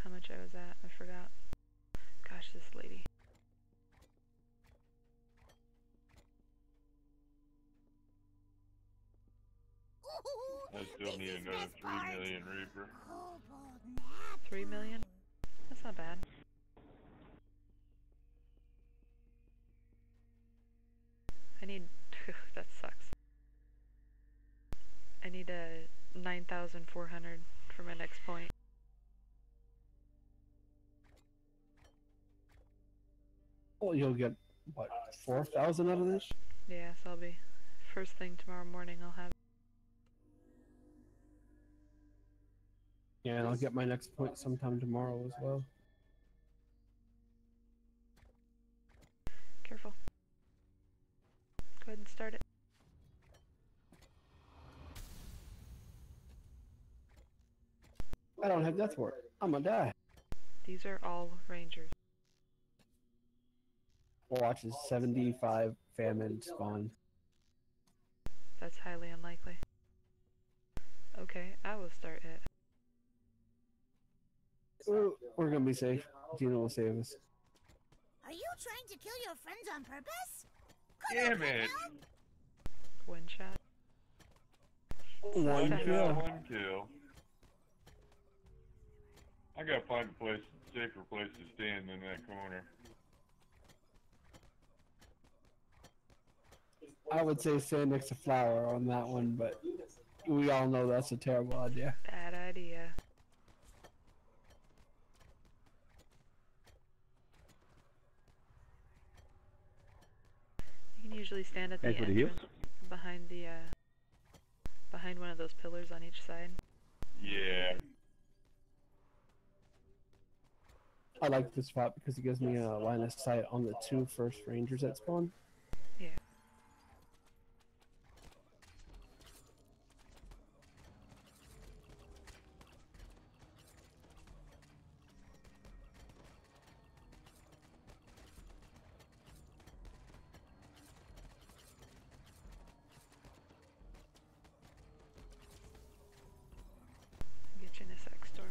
how much I was at. I forgot. Gosh, this lady. I still need another 3 million Reaper. 3 million? That's not bad. I need... that sucks. I need a 9,400 for my next point. Well, you'll get, what, 4,000 out of this? Yeah, so I'll be... First thing tomorrow morning I'll have... Yeah, and I'll get my next point sometime tomorrow as well. Careful. Go ahead and start it. I don't have death ward. I'm gonna die. These are all rangers. Watch is 75 famine spawn. That's highly unlikely. Okay, I will start it. We're gonna be safe. Gina will save us. Are you trying to kill your friends on purpose? Damn it! One shot. One kill. One kill. I gotta find a place, safer place to stand in that corner. I would say stand next to Flower on that one, but we all know that's a terrible idea. Bad idea. You can usually stand at the entrance behind the behind one of those pillars on each side. Yeah. I like this spot because it gives me a line of sight on the 2 first rangers that spawn. Yeah. Get you in a sec, Storm.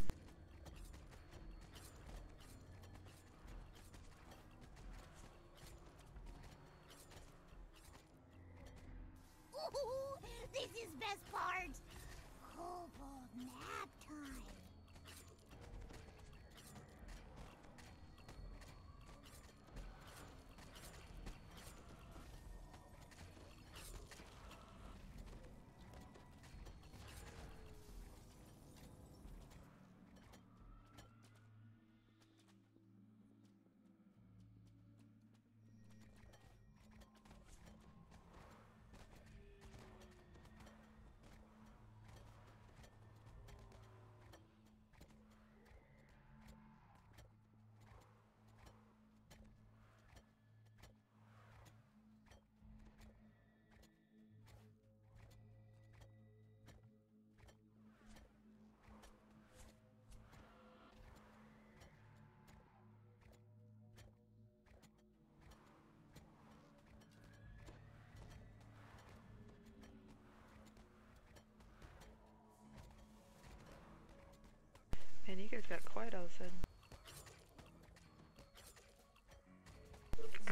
guys got quiet all of a sudden.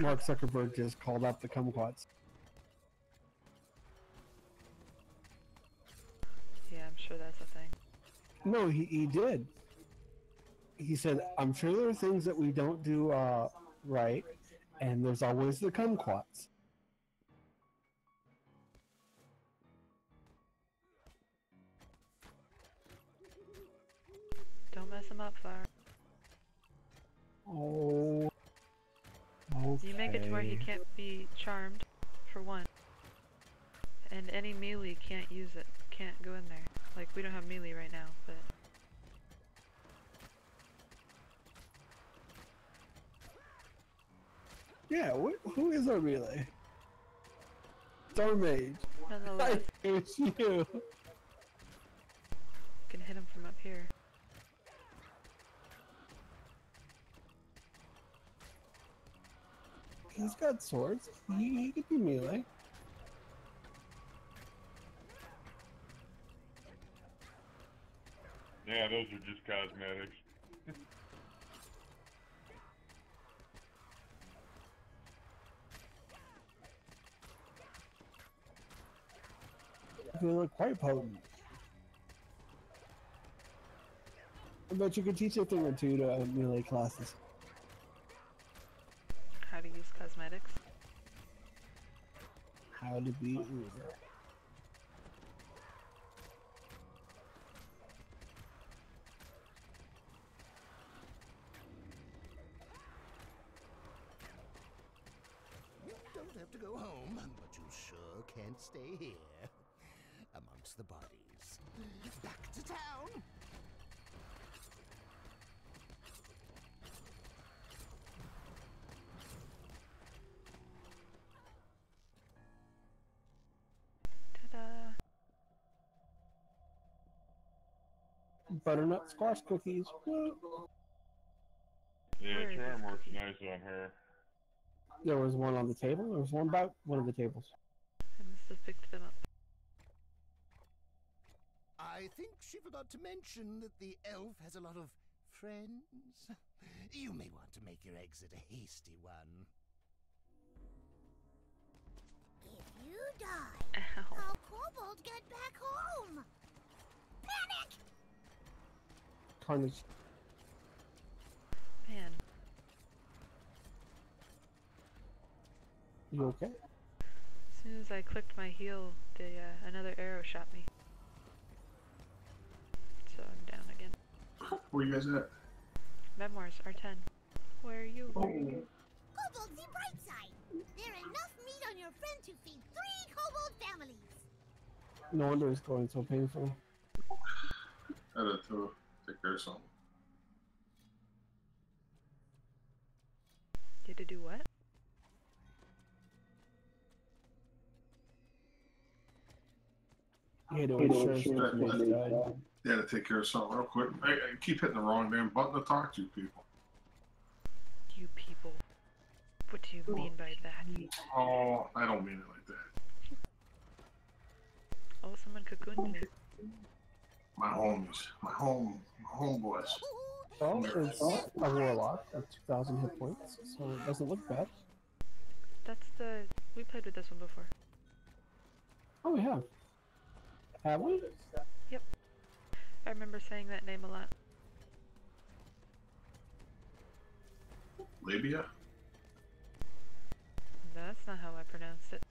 Mark Zuckerberg just called up the kumquats. Yeah, I'm sure that's a thing. No, he did. He said, I'm sure there are things that we don't do right, and there's always the kumquats. Don't mess him up, Fire. Oh. Okay. You make it to where he can't be charmed, for one. And any melee can't use it, can't go in there. Like, we don't have melee right now, but... Yeah, who is our melee? Storm Mage. Nonetheless, It's you. can hit him from up here. He's got swords. He could be melee. Yeah, those are just cosmetics. They look quite potent. I bet you could teach a thing or two to melee classes. How to use cosmetics. How to be Uber. You don't have to go home, but you sure can't stay here. Amongst the bodies. Back to town! Ta-da! Butternut squash cookies. Woo. Yeah, Where is charm this works cookie? nice on her. There was one on the table. There was one by one of the tables. I must have picked them up. I think she forgot to mention that the elf has a lot of friends. You may want to make your exit a hasty one. If you die, Ow. how Kobold get back home? Panic! Carnage. Man, You okay? as soon as I clicked my heel, another arrow shot me. So I'm down again. Where you guys at? Memoirs, R10. Where are you? Kobold, the bright side. There's enough meat on your friend to feed 3 kobold families. No wonder it's going so painful. I had to take care of something. You had to do what? You had to ensure something died. Yeah, to take care of something real quick. I keep hitting the wrong damn button to talk to people. You people. What do you mean by that? Oh, I don't mean it like that. Oh, someone cocooned me. My homies, my homeboys. Well, it's a warlock at 2,000 hit points, so it doesn't look bad. That's the... We played with this one before. Oh, we have. Have we? Yep. I remember saying that name a lot. Labia? That's not how I pronounced it.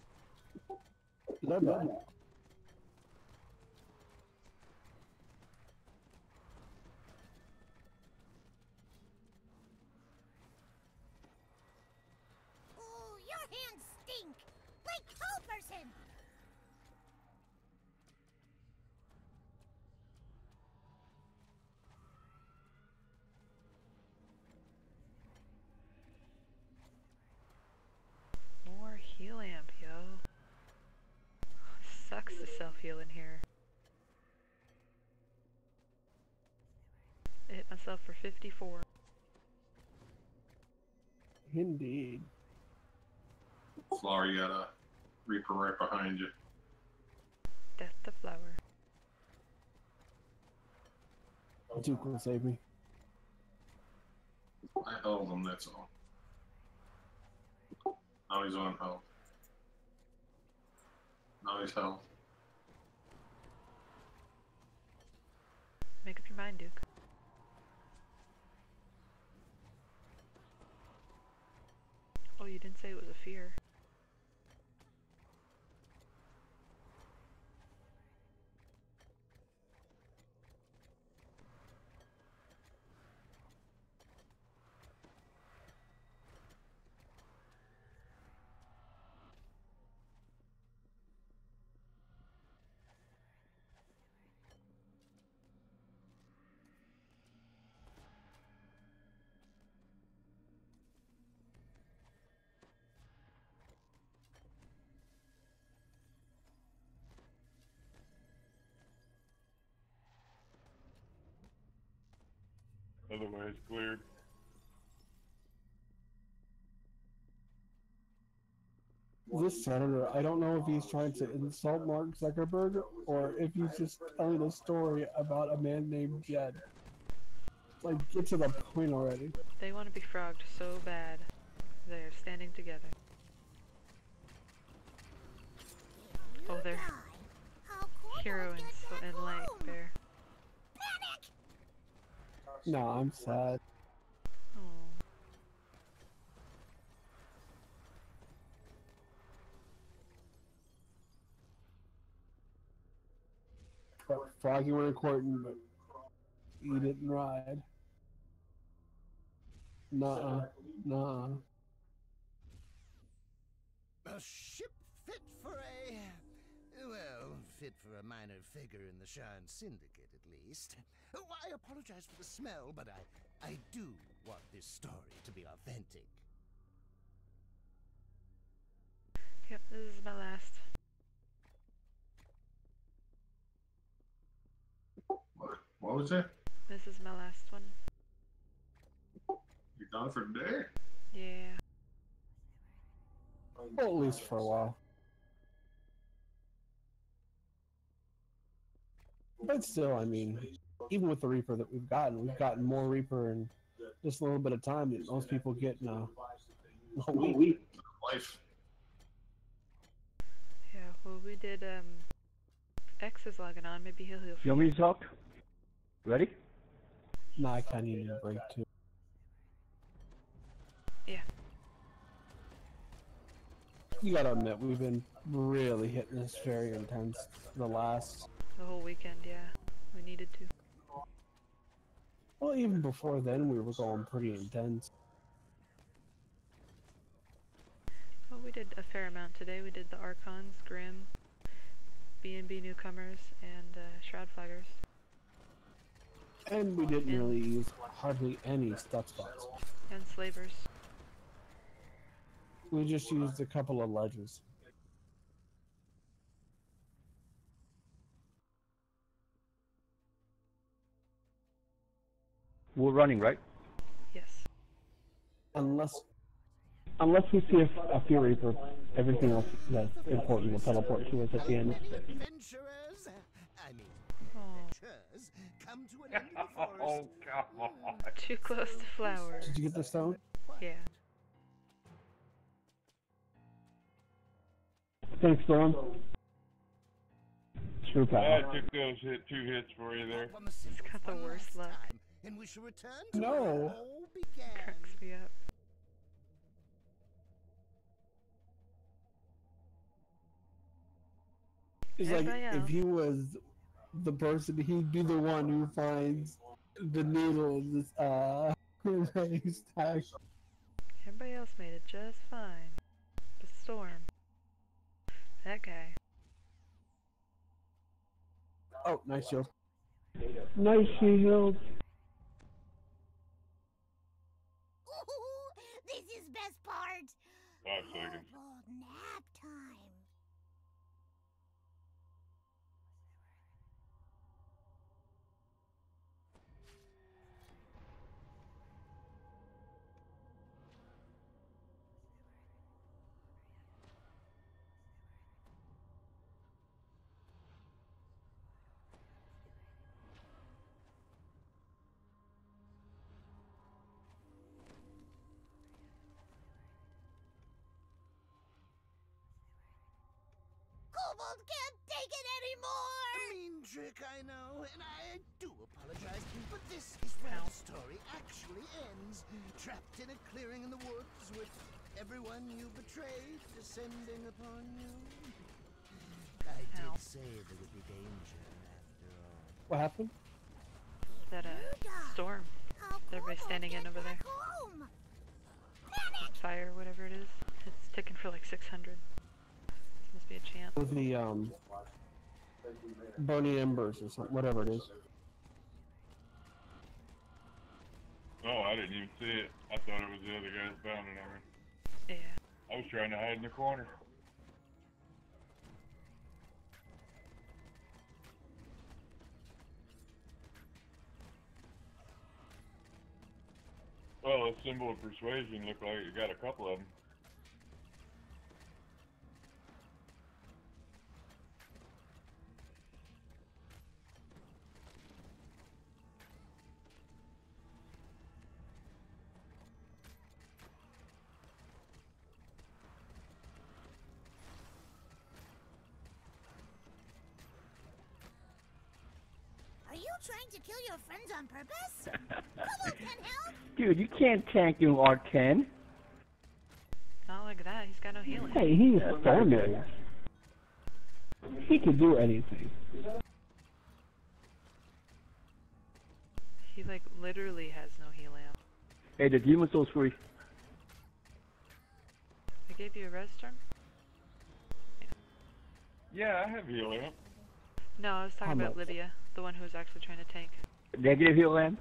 Not bad. Oh, your hands stink! Like cow person! More heal amp, yo. Sucks to self-heal in here. I hit myself for 54. Indeed. Flower, you got a Reaper right behind you. Death to flower. Duke will save me. I held him, that's all. Now he's on health. Now he's health. Make up your mind, Duke. Oh, you didn't say it was a fear. Otherwise cleared. This senator, I don't know if he's trying to insult Mark Zuckerberg or if he's just telling a story about a man named Jed. Like, get to the point already. They want to be frogged so bad. They're standing together. Oh, they're hero and light bear. No, I'm sad. Oh. But Froggy went in court, but he didn't ride. Nuh-uh. Nuh-uh. A ship fit for a... well, fit for a minor figure in the Sharn Syndicate, at least. Oh, I apologize for the smell, but I do want this story to be authentic. Yep, this is my last. What was that? This is my last one. You done for the day? Yeah. Well, at least for a while. But still, I mean, even with the Reaper that we've gotten more Reaper in just a little bit of time than most people get in a week. Life. Yeah, well, we did, X is logging on. Maybe he'll heal. You want me to talk? Ready? No, I kind of need a break too. Yeah. You gotta admit, we've been really hitting this very intense the whole weekend, yeah. We needed to. Well, even before then, we were going pretty intense. Well, we did a fair amount today. We did the Archons, Grim, B&B newcomers, and Shroud Flaggers. And we didn't really use hardly any stuff spots. And Slavers. We just used a couple of ledges. We're running, right? Yes. Unless we see a Fear Reaper, everything else that's important will teleport to us at the end. Adventurers, I mean, adventures, come to an end in the forest. Oh, come on. Too close to flowers. Did you get the stone? Yeah. Thanks, Storm. True I power. took those two hits for you there. It's got the worst luck. And we shall return to No. where it all began. Cracks me up. It's like Everybody if else. he was the person, he'd be the one who finds the needle in this haystack. Everybody else made it just fine. But Storm. That guy. Oh, nice shield. Nice shield. Ooh, this is best part. 5 seconds. Horrible nap time. Kobold can't take it anymore! A mean trick, I know, and I do apologize, but this is where the story actually ends. Trapped in a clearing in the woods with everyone you betrayed descending upon you. I did say there would be danger after all. What happened? That storm. Everybody's standing in over there. Fire, whatever it is. It's ticking for like 600. This must be a chance. The burning embers or something, whatever it is. Oh, I didn't even see it. I thought it was the other guys pounding on me. Yeah. I was trying to hide in the corner. Well, a symbol of persuasion looked like you got a couple of them. Are you trying to kill your friends on purpose? Kobold can help! Dude, you can't tank in R10. Not like that. He's got no healing. Hey, he's Stormman. He can do anything. He like literally has no healing. Hey, the Demon Soul's free. I gave you a res storm? Yeah, I have helium. No, I was talking How about much? Libya, the one who was actually trying to tank. Negative heal lamp.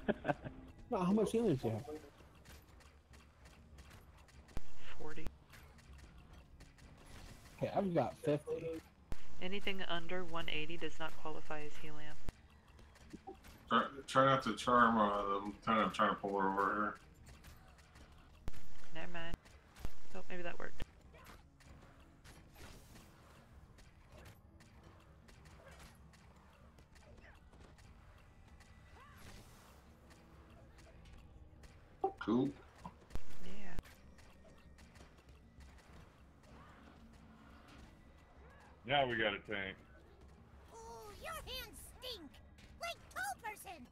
No, how much healing do you have? 40. Okay, I've got 50. Anything under 180 does not qualify as helium. Try not to charm the lieutenant. I'm trying to pull her over here. Never mind. Oh, maybe that worked. Cool. Yeah. Now we got a tank. Oh, your hands stink! Like tall person!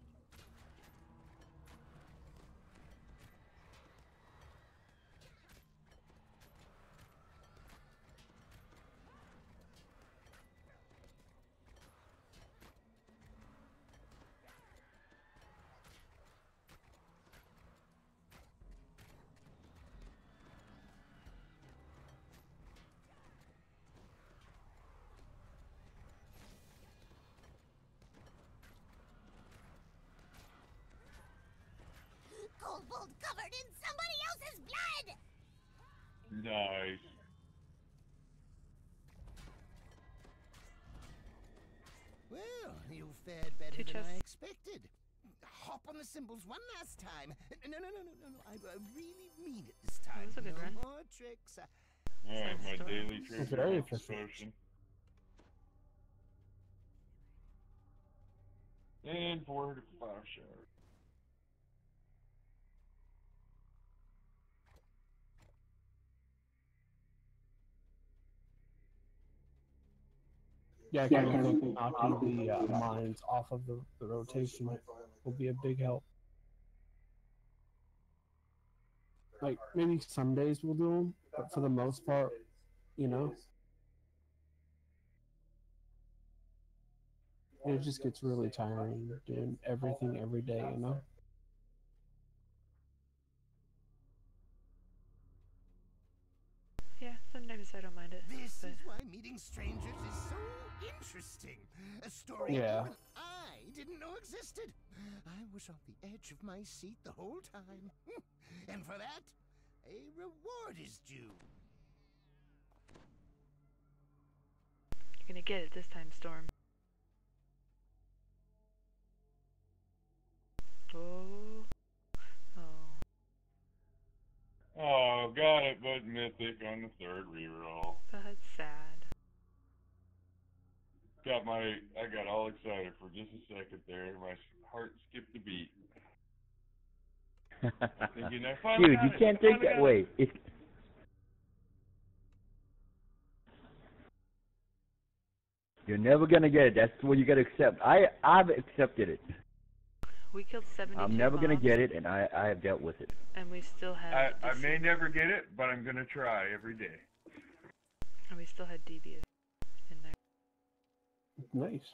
Kobold covered in somebody else's blood! Nice. Well, you fared better Two than I chests. expected. Hop on the symbols one last time. No. I really mean it this time. was a good no run. more tricks. Alright, my Storm. daily trigger very potion. efficient. And 405 shards. Yeah, I kind of think knocking the mines off of the rotation will be a big help. Like, maybe some days we'll do them, but for the most part, you know, it just gets really tiring doing everything every day, you know? Yeah, sometimes I don't mind it. This but is why meeting strangers is so interesting. A story Yeah. even I didn't know existed. I was on the edge of my seat the whole time. And for that, a reward is due. you're gonna get it this time, Storm. Oh. Oh. Oh, got it, but mythic on the third reroll. That's sad. I got all excited for just a second there. My heart skipped a beat. Thinking, I finally Dude, got you it. can't I take finally that got way. It's You're never gonna get it. That's what you gotta accept. I've accepted it. We killed 72 I'm never gonna mobs, get it, and I have dealt with it. and we still had. I may never get it, but I'm gonna try every day. And we still had DBs in there. Nice.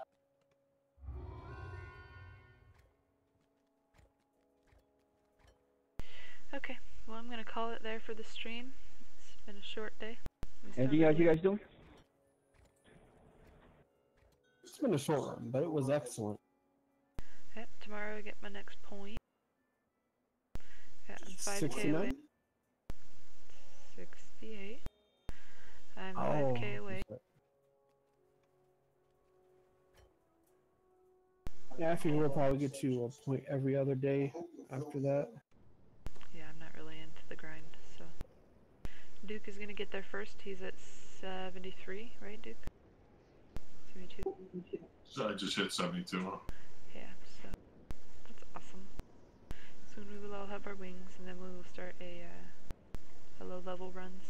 Okay, well I'm gonna call it there for the stream. It's been a short day. Anything else you guys doing? It's been a short run, but it was excellent. Yep, tomorrow I get my next point. Yeah, I'm 5k away. 68. I'm 5k away. Yeah, I figure we'll probably get to a point every other day after that. Yeah, I'm not really into the grind, so. Duke is gonna get there first. He's at 73, right, Duke? 72. So I just hit 72. Yeah, so that's awesome. Soon we will all have our wings, and then we will start a low-level runs.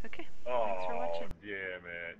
Okay, thanks for watching. Yeah, man.